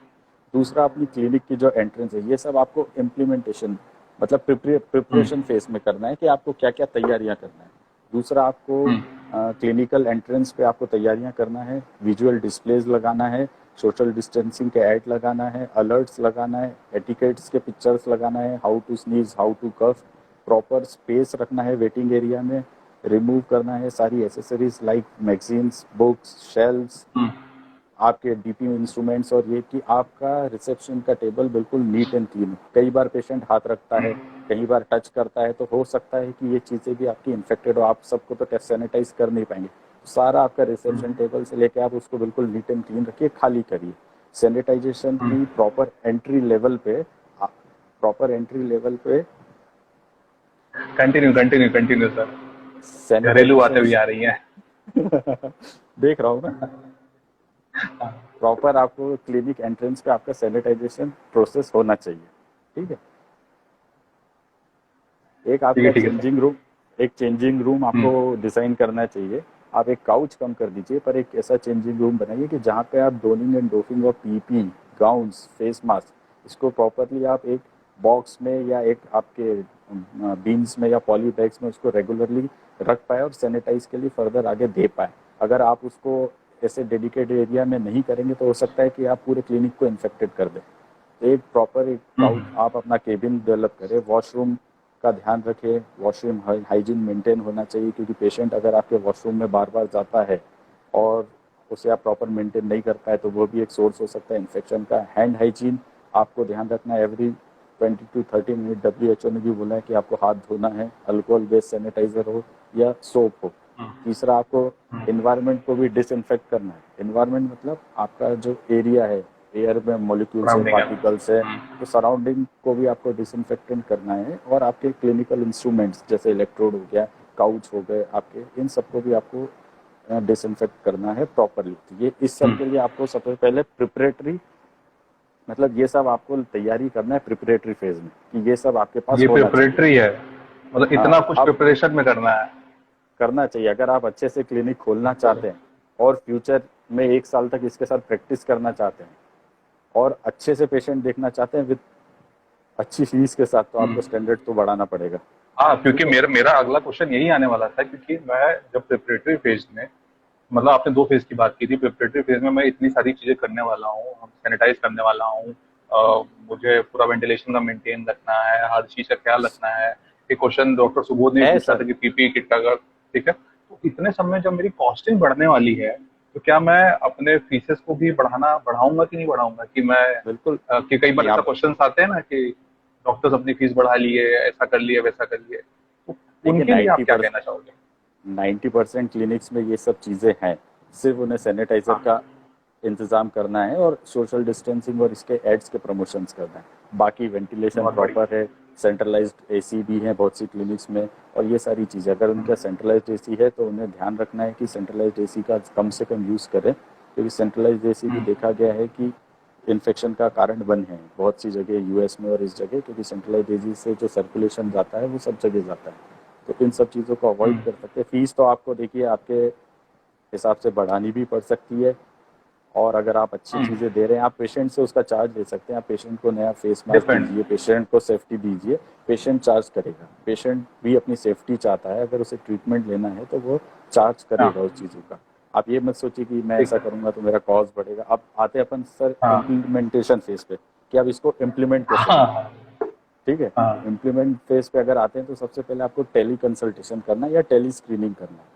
दूसरा, अपनी क्लिनिक की जो एंट्रेंस है, ये सब आपको इम्प्लीमेंटेशन मतलब हम्म, प्रिपरेशन फेज में करना है कि आपको क्या क्या तैयारियां करना है। दूसरा, आपको हम्म, क्लिनिकल एंट्रेंस पे आपको तैयारियां करना है, विजुअल डिस्प्लेज लगाना है, सोशल डिस्टेंसिंग के ऐड लगाना है, अलर्ट्स लगाना है, एटिकेट्स के पिक्चर्स लगाना है, how to sneeze, how to cough, proper space रखना है वेटिंग एरिया में, रिमूव करना है सारी accessories like magazines, books, shelves, hmm, आपके डीपी इंस्ट्रूमेंट्स, और ये कि आपका रिसेप्शन का टेबल बिल्कुल नीट एंड क्लीन हो। कई बार पेशेंट हाथ रखता है, कई बार टच करता है, तो हो सकता है कि ये चीज़ें भी आपकी इन्फेक्टेड हो, आप सबको तो सैनिटाइज कर नहीं पाएंगे। तो सारा आपका रिसेप्शन हम्म, टेबल से लेके आप उसको बिल्कुल नीट एंड क्लीन रखिए, खाली करिए। सैनिटाइजेशन हम्म। की प्रॉपर एंट्री लेवल पे कंटिन्यू, कंटिन्यू, कंटिन्यू सर। घरेलू बातें सैनिटाइजेशन भी आ रही हैं। देख रहा हूँ ना। प्रॉपर आपको क्लिनिक एंट्रेंस पे आपका सैनिटाइजेशन प्रोसेस होना चाहिए। ठीक है, एक ठीक है, आपका ठीक है सर। एक चेंजिंग रूम आपको हम्म, डिजाइन करना चाहिए। आप एक काउच कम कर दीजिए, पर एक ऐसा चेंजिंग रूम बनाइए कि जहाँ पे आप donning and doffing of PPE, gowns, face mask, इसको प्रॉपरली आप एक बॉक्स में या एक आपके बीन्स में या पॉली बैग्स में उसको रेगुलरली रख पाए और सैनिटाइज के लिए फर्दर आगे दे पाए। अगर आप उसको ऐसे डेडिकेटेड एरिया में नहीं करेंगे तो हो सकता है कि आप पूरे क्लिनिक को इन्फेक्टेड कर दें। एक काउच हम्म, आप अपना केबिन डेवलप करें। वॉशरूम का ध्यान रखें, वॉशरूम हाइजीन मेंटेन होना चाहिए, क्योंकि पेशेंट अगर आपके वॉशरूम में बार बार जाता है और उसे आप प्रॉपर मेंटेन नहीं कर पाए तो वो भी एक सोर्स हो सकता है इन्फेक्शन का। हैंड हाइजीन आपको ध्यान रखना है, एवरी 20 to 30 मिनट WHO ने भी बोला है कि आपको हाथ धोना है, अल्कोहल बेस्ड सैनिटाइजर हो या सोप हो। तीसरा, आपको इन्वायरमेंट को भी डिसइंफेक्ट करना है। इन्वायरमेंट मतलब आपका जो एरिया है, एयर में मॉलिक्यूल्स है, सराउंडिंग है। पार्टिकल्स है, तो सराउंडिंग को भी आपको डिसइंफेक्टेंट करना है। और आपके क्लिनिकल इंस्ट्रूमेंट्स जैसे इलेक्ट्रोड हो गया, काउच हो गए आपके, इन सबको भी आपको डिसइंफेक्ट करना है प्रॉपरली। ये इस सब के लिए आपको सबसे पहले प्रिपरेटरी मतलब ये सब आपको तैयारी करना है प्रिपरेटरी फेज में कि ये सब आपके पास ये होना चाहिए। प्रिपरेटरी है, मतलब इतना हाँ, कुछ अब प्रिपरेशन में करना है। करना चाहिए अगर आप अच्छे से क्लिनिक खोलना चाहते हैं और फ्यूचर में 1 साल तक इसके साथ प्रैक्टिस करना चाहते हैं और अच्छे से पेशेंट देखना चाहते हैं विद अच्छी फीस के साथ, तो आपको हम्म। स्टैंडर्ड तो बढ़ाना पड़ेगा। हाँ, क्योंकि ठीक है। मेरा मेरा अगला क्वेश्चन यही आने वाला था, क्योंकि मैं जब प्रिपरेटरी फेज में, मतलब आपने 2 फेज की बात की थी, प्रिपरेटरी फेज में मैं इतनी सारी चीजें करने वाला हूँ, सैनिटाइज करने वाला हूँ, मुझे पूरा वेंटिलेशन का मेंटेन रखना है, हर चीज का ख्याल रखना है। एक क्वेश्चन डॉक्टर सुबोध ने भी है पूछा सर। था कि पीपी किट का अगर, ठीक है, तो इतने समय जब मेरी कॉस्टिंग बढ़ने वाली है, तो क्या मैं अपने फीसेस को भी बढ़ाऊंगा कि नहीं बढ़ाऊंगा, कि मैं बिल्कुल। कि कई बार नहीं, ऐसा आप क्वेश्चन आते हैं ना कि डॉक्टर्स अपनी फीस बढ़ा लिए, ऐसा कर लिए, वैसा कर लिए, तो देखिए, उनके लिए आप क्या कहना चाहोगे? 90% क्लिनिक्स में ये सब चीज़ें हैं। सिर्फ उन्हें सैनिटाइजर हाँ। का इंतज़ाम करना है और सोशल डिस्टेंसिंग और इसके एड्स के प्रमोशंस करना है। बाकी वेंटिलेशन बहुत बढ़िया। प्रॉपर है, सेंट्रलाइज्ड एसी भी है बहुत सी क्लिनिक्स में, और ये सारी चीज़ें अगर उनका सेंट्रलाइज्ड एसी है तो उन्हें ध्यान रखना है कि सेंट्रलाइज्ड एसी का कम से कम यूज़ करें, क्योंकि सेंट्रलाइज्ड एसी भी देखा गया है कि इन्फेक्शन का कारण बन है बहुत सी जगह यूएस में और इस जगह, क्योंकि सेंट्रलाइज्ड एसी से जो सर्कुलेशन जाता है वो सब जगह जाता है। तो इन सब चीज़ों को अवॉइड कर सकते हैं। फीस तो आपको देखिए आपके हिसाब से बढ़ानी भी पड़ सकती है, और अगर आप अच्छी चीज़ें दे रहे हैं, आप पेशेंट से उसका चार्ज ले सकते हैं। आप पेशेंट को नया फेस मास्क डिपेंड। दीजिए, पेशेंट को सेफ्टी दीजिए, पेशेंट चार्ज करेगा। पेशेंट भी अपनी सेफ्टी चाहता है, अगर उसे ट्रीटमेंट लेना है तो वो चार्ज करेगा हाँ, उस चीज़ों का। आप ये मत सोचिए कि मैं ठीक ऐसा है। करूंगा तो मेरा कॉस्ट बढ़ेगा। अब आते हैं अपन सर हाँ। इम्प्लीमेंटेशन फेज पे, कि आप इसको इम्प्लीमेंट कैसे हाँ करें। हाँ ठीक है, हाँ इम्प्लीमेंट फेज पे अगर आते हैं तो सबसे पहले आपको टेली कंसल्टेशन करना है या टेली स्क्रीनिंग करना है।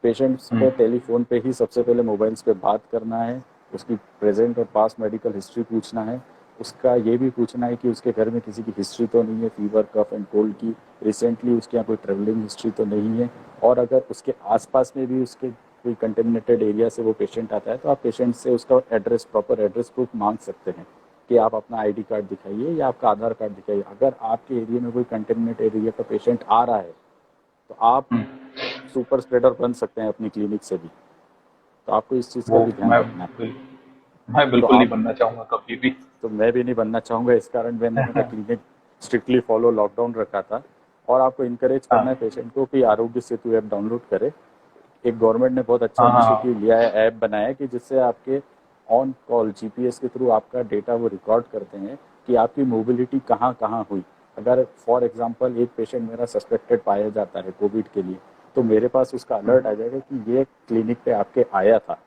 पेशेंट्स को टेलीफोन पे ही सबसे पहले मोबाइल्स पे बात करना है, उसकी प्रेजेंट और पास्ट मेडिकल हिस्ट्री पूछना है, उसका ये भी पूछना है कि उसके घर में किसी की हिस्ट्री तो नहीं है फीवर कफ एंड कोल्ड की, रिसेंटली उसके यहाँ कोई ट्रेवलिंग हिस्ट्री तो नहीं है, और अगर उसके आसपास में भी उसके कोई कंटेमिनेटेड एरिया से वो पेशेंट आता है तो आप पेशेंट से उसका एड्रेस प्रॉपर एड्रेस प्रूफ मांग सकते हैं कि आप अपना आईडी कार्ड दिखाइए या आपका आधार कार्ड दिखाइए। अगर आपके एरिया में कोई कंटेमिनेटेड एरिया का पेशेंट आ रहा है तो आप सुपर स्प्रेडर बन सकते हैं अपनी क्लिनिक से भी, तो आपको इस चीज़ का वो भी ध्यान रखना है। मैं तो बिल्कुल नहीं आप बनना चाहूंगा कभी भी। तो मैं भी नहीं बनना चाहूँगा, इस कारण मैंने अपना क्लिनिक स्ट्रिक्टली फॉलो लॉकडाउन रखा था। और आपको इनकरेज करना है हाँ पेशेंट को कि आरोग्य सेतु ऐप डाउनलोड करे। एक गवर्नमेंट ने बहुत अच्छा हाँ इनिशिएटिव हाँ लिया है, ऐप बनाया है कि जिससे आपके ऑन कॉल जीपीएस के थ्रू आपका डेटा वो रिकॉर्ड करते हैं कि आपकी मोबिलिटी कहाँ कहाँ हुई। अगर फॉर एग्जांपल एक पेशेंट मेरा सस्पेक्टेड पाया जाता है कोविड के लिए, तो मेरे पास उसका अलर्ट आ जाएगा कि ये क्लिनिक पे आपके आया था।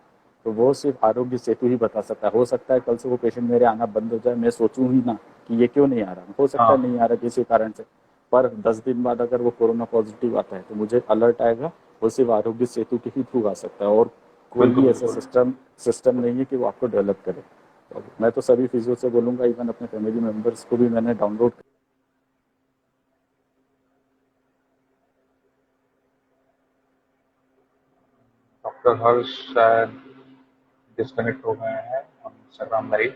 तो वो सिर्फ आरोग्य सेतु ही बता सकता है। हो सकता है कल से वो पेशेंट मेरे आना बंद हो जाए, मैं सोचूं ही ना कि ये क्यों नहीं आ रहा, हो सकता है हाँ नहीं आ रहा किसी कारण से, पर 10 दिन बाद अगर वो कोरोना पॉजिटिव आता है तो मुझे अलर्ट आएगा। वो सिर्फ आरोग्य सेतु के ही थ्रू आ सकता है और कोई बिल्कुल भी ऐसा बिल्कुल। सिस्टम नहीं है कि वो आपको डेवलप करे। तो मैं तो सभी फिजियो से बोलूंगा, इवन अपने फैमिली मेम्बर्स को भी मैंने डाउनलोड। डॉक्टर हर्ष शायद डिस्कनेक्ट हो गए हैं इंस्टाग्राम लाइव।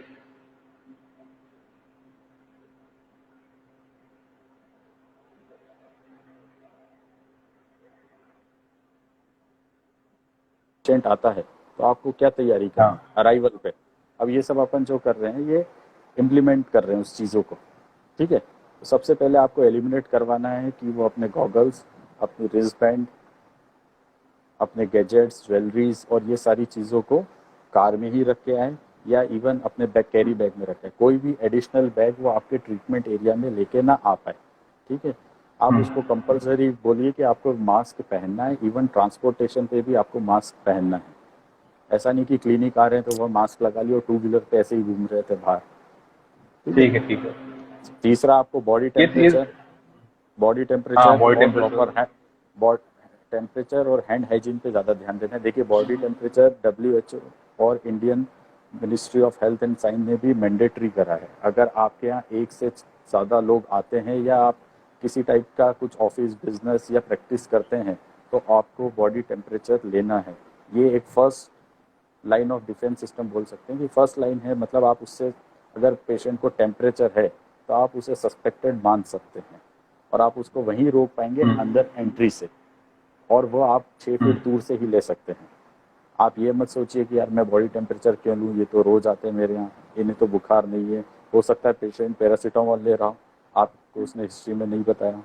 पेशेंट आता है तो आपको क्या तैयारी करनी हाँ है अराइवल पे। अब ये सब अपन जो कर रहे हैं ये इम्प्लीमेंट कर रहे हैं उस चीज़ों को। ठीक है, तो सबसे पहले आपको एलिमिनेट करवाना है कि वो अपने गॉगल्स, अपनी रिस्ट बैंड, अपने गैजेट्स, ज्वेलरीज और ये सारी चीज़ों को कार में ही रख के आए या इवन अपने बैग कैरी बैग में रखें। कोई भी एडिशनल बैग वो आपके ट्रीटमेंट एरिया में लेके ना आ पाए। ठीक है, आप उसको कंपलसरी बोलिए कि आपको मास्क पहनना है, इवन ट्रांसपोर्टेशन पे भी आपको मास्क पहनना है। ऐसा नहीं कि क्लिनिक आ रहे हैं तो वो मास्क लगा लिया और टू व्हीलर पे ऐसे ही घूम रहे थे बाहर। ठीक है, ठीक है ठीक है। तीसरा आपको ये बॉडी हाँ टेम्परेचर बॉडी और प्रॉपर टेम्परेचर। बॉडी टेम्परेचर और हैंड हाइजीन पे ज़्यादा ध्यान देना है। देखिए बॉडी टेम्परेचर WHO और Indian ministry of health and science ने भी मैंडेटरी करा है। अगर आपके यहाँ एक से ज़्यादा लोग आते हैं या आप किसी टाइप का कुछ ऑफिस बिजनेस या प्रैक्टिस करते हैं तो आपको बॉडी टेम्परेचर लेना है। ये एक first line of defence system बोल सकते हैं कि फर्स्ट लाइन है, मतलब आप उससे अगर पेशेंट को टेम्परेचर है तो आप उसे सस्पेक्टेड मान सकते हैं और आप उसको वहीं रोक पाएंगे अंदर एंट्री से, और वो आप 6 फीट दूर से ही ले सकते हैं। आप ये मत सोचिए कि यार मैं बॉडी टेम्परेचर क्यों लूँ, ये तो रोज आते हैं मेरे यहाँ, इन्हें तो बुखार नहीं है। हो सकता है पेशेंट पैरासीटामोल ले रहा हो, आपको उसने हिस्ट्री में नहीं बताया।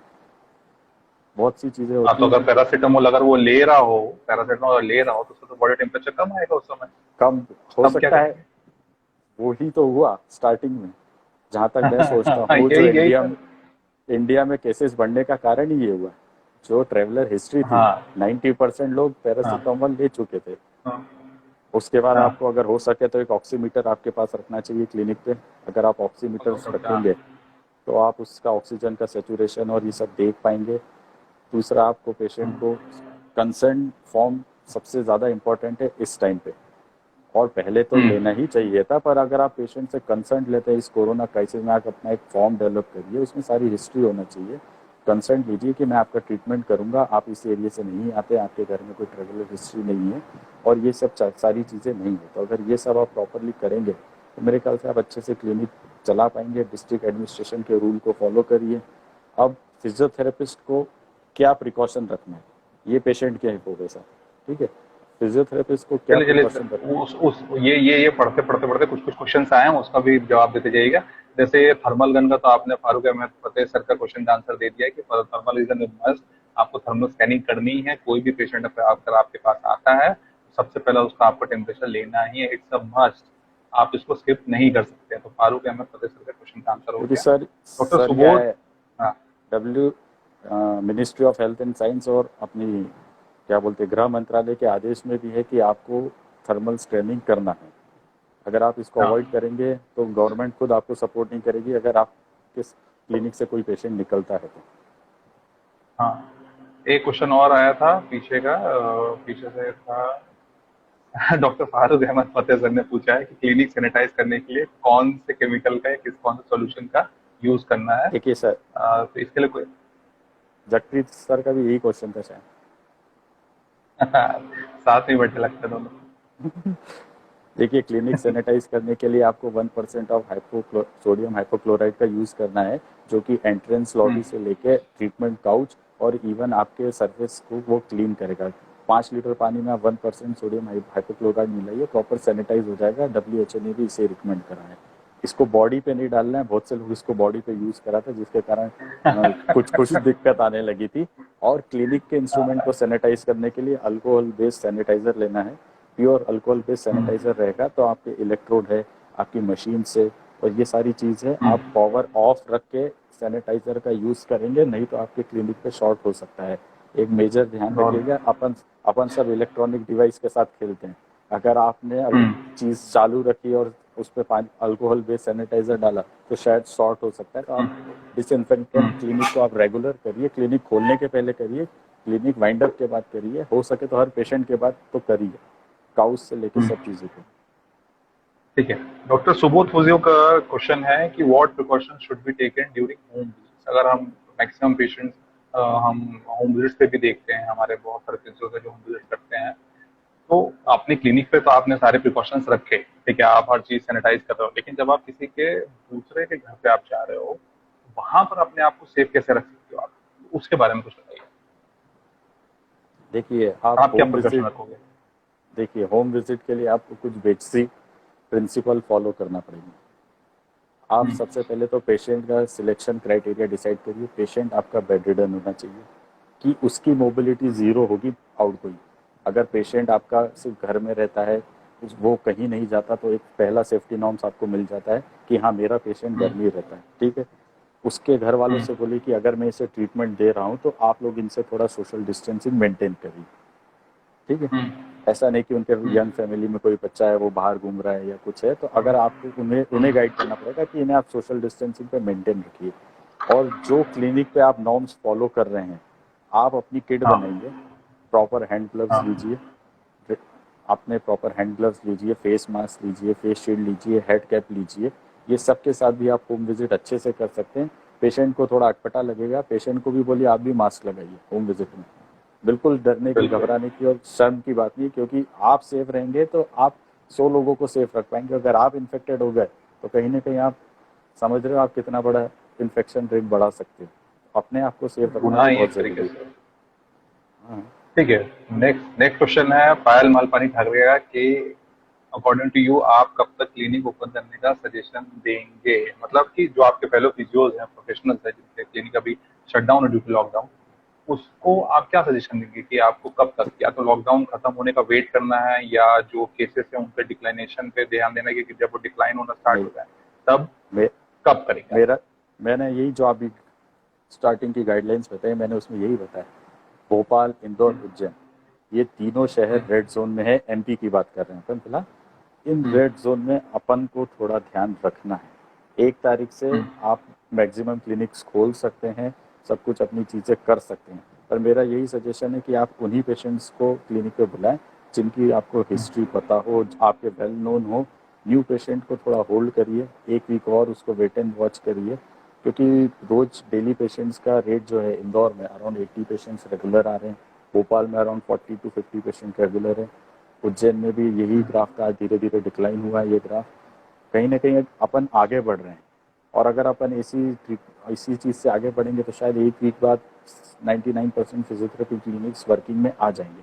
बहुत सी चीज़ें हाँ होती तो हैं अगर जो पैरासीटामोल अगर वो ले रहा हो, पैरासीटामोल ले रहा हो तो उसका तो बॉडी टेम्परेचर कम आएगा उस समय। कम हो तब क्या सकता है। करेंगे? वो ही तो हुआ स्टार्टिंग में, जहाँ तक मैं सोचता हूँ। जो यही यही तो। इंडिया में केसेस बढ़ने का कारण ही ये हुआ। जो ट्रेवलर हिस्ट्री थी, हाँ 90% लोग हाँ पैरासीटामोल ले चुके थे। हाँ उसके बाद हाँ। आपको अगर हो सके तो एक ऑक्सीमीटर आपके पास रखना चाहिए क्लिनिक पे। अगर आप ऑक्सीमीटर रखेंगे तो आप उसका ऑक्सीजन का सेचुरेशन और ये सब देख पाएंगे। दूसरा, आपको पेशेंट को कंसर्न फॉर्म सबसे ज़्यादा इम्पोर्टेंट है इस टाइम पे, और पहले तो लेना ही चाहिए था, पर अगर आप पेशेंट से कंसर्न लेते हैं इस कोरोना क्राइसिस में, आप अपना एक फॉर्म डेवलप करिए, उसमें सारी हिस्ट्री होना चाहिए। कंसर्न लीजिए कि मैं आपका ट्रीटमेंट करूंगा, आप इस एरिया से नहीं आते, आपके घर में कोई ट्रेवलर हिस्ट्री नहीं है और ये सब सारी चीज़ें नहीं है। तो अगर ये सब आप प्रॉपरली करेंगे तो मेरे ख्याल से आप अच्छे से क्लिनिक चला पाएंगे। डिस्ट्रिक्ट एडमिनिस्ट्रेशन के रूल को फॉलो करिए। अब फिजियोथेरेपिस्ट को क्या प्रिकॉशन रखना है, ये पेशेंट के हो गए सर। ठीक है, फिजियोथेरेपिस्ट को क्या चलिए प्रिकॉशन चलिए, रखना है। उस ये पढ़ते पढ़ते कुछ कुछ क्वेश्चंस आए हैं, उसका भी जवाब देते जाइएगा। जैसे थर्मल गन का तो आपने फारूक अहमद फतेह सर का क्वेश्चन का आंसर दे दिया है कि थर्मल इज एन मस्ट। आपको थर्मल स्कैनिंग करनी है। कोई भी पेशेंट अगर आपके पास आता है सबसे पहले उसका आपको टेम्परेचर लेना ही है, इट्स अ मस्ट। आप इसको स्किप नहीं कर सकते। तो फारूक अहमद फतेह सर का क्वेश्चन का आंसर हो क्योंकि गया। सर डॉक्टर सर क्या सुबोध। है, हाँ W ministry of health and science और अपनी क्या बोलते हैं गृह मंत्रालय के आदेश में भी है कि आपको थर्मल स्कैनिंग करना है। अगर आप इसको हाँ। अवॉइड करेंगे तो गवर्नमेंट खुद आपको सपोर्ट नहीं करेगी अगर आप किस क्लिनिक से कोई पेशेंट निकलता है तो। हाँ, एक क्वेश्चन और आया था पीछे का, पीछे से था। डॉक्टर फारूक अहमद फतेह सर ने पूछा है कि क्लिनिक सैनिटाइज करने के लिए कौन से केमिकल का या कौन से सॉल्यूशन का यूज करना है। देखिए सर, तो इसके लिए कोई जगप्रीत सर का भी यही क्वेश्चन था शायद। साथ में बैठे लगते हैं दोनों। देखिए, क्लिनिक सैनिटाइज करने के लिए आपको 1% ऑफ सोडियम हाइपोक्लोराइड का यूज़ करना है, जो कि एंट्रेंस लॉबी से लेके ट्रीटमेंट काउच और इवन आपके सरफेस को वो क्लीन करेगा। 5 लीटर पानी में आप 1% सोडियम हाइपोक्लोराइड मिलाइए, प्रॉपर सैनिटाइज हो जाएगा। WHO ने भी इसे रिकमेंड करा है। इसको बॉडी पे नहीं डालना है, बहुत से लोग इसको बॉडी पे यूज़ करा था जिसके कारण कुछ दिक्कत आने लगी थी। और क्लिनिक के इंस्ट्रूमेंट को सैनिटाइज करने के लिए अल्कोहल बेस्ड सैनिटाइजर लेना है। प्योर अल्कोहल बेस्ड सैनिटाइजर रहेगा तो आपके इलेक्ट्रोड है, आपकी मशीन से, और ये सारी चीज़ है, आप पावर ऑफ रख के सैनिटाइजर का यूज़ करेंगे, नहीं तो आपके क्लिनिक पे शॉर्ट हो सकता है। एक मेजर ध्यान रखिएगा, अपन सब इलेक्ट्रॉनिक डिवाइस के साथ खेलते हैं। अगर आपने अभी चीज़ चालू रखी और उस पर पानी अल्कोहल बेस्ड सैनिटाइजर डाला तो शायद शॉर्ट हो सकता है। तो आप डिसइंफेक्टेंट क्लिनिक को आप रेगुलर करिए, क्लिनिक खोलने के पहले करिए, क्लिनिक वाइंड अप के बाद करिए, हो सके तो हर पेशेंट के बाद तो करिए, काउच से लेके सब चीज़ों को। ठीक है। डॉक्टर सुबोध फुजियो का क्वेश्चन है कि what precaution should be taken during home visits. अगर हम मैक्सिमम पेशेंट्स हम होम विजिट्स पे भी देखते हैं, हमारे बहुत सारे पेशेंट्स हैं जो होम विजिट करते हैं, तो अपनी क्लिनिक पे तो आपने सारे प्रिकॉशंस रखे, ठीक है, आप हर चीज सैनिटाइज कर रहे हो, लेकिन जब आप किसी के दूसरे के घर पे आप जा रहे हो, वहां पर अपने आप को सेफ कैसे रख सकते हो आप, उसके बारे में कुछ बताइए। देखिए, आप आप क्या होम प्रिकॉशन विजिट रखोगे? देखिए, होम विजिट के लिए आपको कुछ बेसिक प्रिंसिपल फॉलो करना पड़ेगा। आप सबसे पहले तो पेशेंट का सिलेक्शन क्राइटेरिया डिसाइड करिए। पेशेंट आपका बेड रिडन होना चाहिए कि उसकी मोबिलिटी ज़ीरो होगी आउटगोइंग। अगर पेशेंट आपका सिर्फ घर में रहता है, वो कहीं नहीं जाता, तो एक पहला सेफ्टी नॉर्म्स आपको मिल जाता है कि हाँ, मेरा पेशेंट घर में ही रहता है, ठीक है। उसके घर वालों से बोलिए कि अगर मैं इसे ट्रीटमेंट दे रहा हूँ तो आप लोग इनसे थोड़ा सोशल डिस्टेंसिंग मेंटेन करिए, ठीक है। ऐसा नहीं कि उनके यंग फैमिली में कोई बच्चा है वो बाहर घूम रहा है या कुछ है, तो अगर आपको उन्हें गाइड करना पड़ेगा कि इन्हें आप सोशल डिस्टेंसिंग पे मेंटेन रखिए। और जो क्लिनिक पे आप नॉर्म्स फॉलो कर रहे हैं, आप अपनी किट बनाइए, प्रॉपर हैंड ग्लव्स लीजिए, अपने प्रॉपर हैंड ग्लव्स लीजिए, फेस मास्क लीजिए, फेस शील्ड लीजिए, हेड कैप लीजिए। ये सब के साथ भी आप होम विजिट अच्छे से कर सकते हैं। पेशेंट को थोड़ा अटपटा लगेगा, पेशेंट को भी बोलिए आप भी मास्क लगाइए होम विजिट में। बिल्कुल डरने की, घबराने की और शर्म की बात नहीं, क्योंकि आप सेफ रहेंगे तो आप 100 लोगों को सेफ रख पाएंगे। अगर आप इन्फेक्टेड हो गए तो कहीं ना कहीं आप समझ रहे हो आप कितना बड़ा इन्फेक्शन रेट बढ़ा सकते हो। अपने आप को सेफ रखना गुनाह भी ही बहुत एक तरीके ज़रूरी है। से। हाँ। ठीक है। नेक्स्ट क्वेश्चन है पायल मालपानी ठाकरे का कि अकॉर्डिंग टू यू आप कब तक क्लिनिक ओपन करने का सजेशन देंगे। मतलब कि जो आपके फेलो फिजियोज हैं, प्रोफेशनल्स हैं जिनके क्लिनिक अभी शट डाउन है ड्यू टू लॉकडाउन, उसको आप क्या सजेशन देंगे कि आपको कब तक, या तो लॉकडाउन खत्म होने का वेट करना है, या जो केसेस है उन पे डिक्लाइनेशन पे ध्यान देना है कि जब वो डिक्लाइन होना स्टार्ट नहीं, हो जाए तब मे, कब करेंगे आप? मैंने यही जो अभी स्टार्टिंग की गाइडलाइंस बताई, मैंने उसमें यही बताया। भोपाल, इंदौर, उज्जैन, ये तीनों शहर रेड जोन में है। MP की बात कर रहे हैं अपन फिलहाल। इन रेड जोन में अपन को थोड़ा ध्यान रखना है। 1 तारीख से आप मैक्सिमम क्लिनिक्स खोल सकते हैं, सब कुछ अपनी चीज़ें कर सकते हैं, पर मेरा यही सजेशन है कि आप उन्हीं पेशेंट्स को क्लिनिक पे बुलाएं जिनकी आपको हिस्ट्री पता हो, आपके वेल नोन हो। न्यू पेशेंट को थोड़ा होल्ड करिए, 1 वीक और उसको वेट एंड वॉच करिए, क्योंकि रोज डेली पेशेंट्स का रेट जो है, इंदौर में अराउंड 80 पेशेंट्स रेगुलर आ रहे हैं, भोपाल में अराउंड 40 to 50 पेशेंट रेगुलर है, उज्जैन में भी यही ग्राफ था, धीरे धीरे डिक्लाइन हुआ है ये ग्राफ। कहीं ना कहीं अपन आगे बढ़ रहे हैं, और अगर अपन इसी चीज़ से आगे बढ़ेंगे तो शायद 1 वीक बाद 99% फिजियोथेरेपी क्लिनिक्स वर्किंग में आ जाएंगे।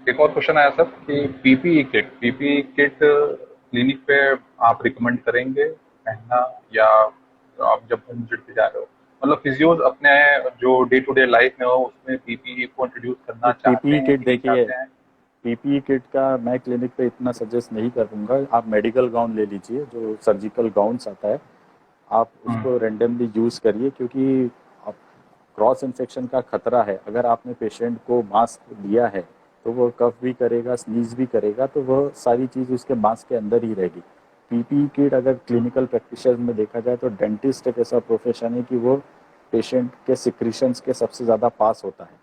एक और क्वेश्चन आया सर कि पीपीई किट क्लिनिक पे आप रिकमेंड करेंगे पहनना, या आप जब होम विजिट पे जा रहे हो, मतलब फिजियोज अपने जो डे टू डे लाइफ में हो उसमें पीपीई को इंट्रोड्यूस करना चाहते पीपीई हैं किट कि नहीं देखिए, चाहते हैं? पीपीई किट का मैं क्लिनिक पे इतना सजेस्ट नहीं करूँगा। आप मेडिकल गाउन ले लीजिए, जो सर्जिकल गाउन्स आता है, आप उसको रेंडमली यूज़ करिए, क्योंकि क्रॉस इन्फेक्शन का खतरा है। अगर आपने पेशेंट को मास्क दिया है तो वो कफ भी करेगा, स्नीज भी करेगा, तो वह सारी चीज़ उसके मास्क के अंदर ही रहेगी। पीपीई किट अगर क्लिनिकल प्रैक्टिशनर में देखा जाए तो डेंटिस्ट एक ऐसा प्रोफेशन है कि वो पेशेंट के सिक्रीशंस के सबसे ज़्यादा पास होता है।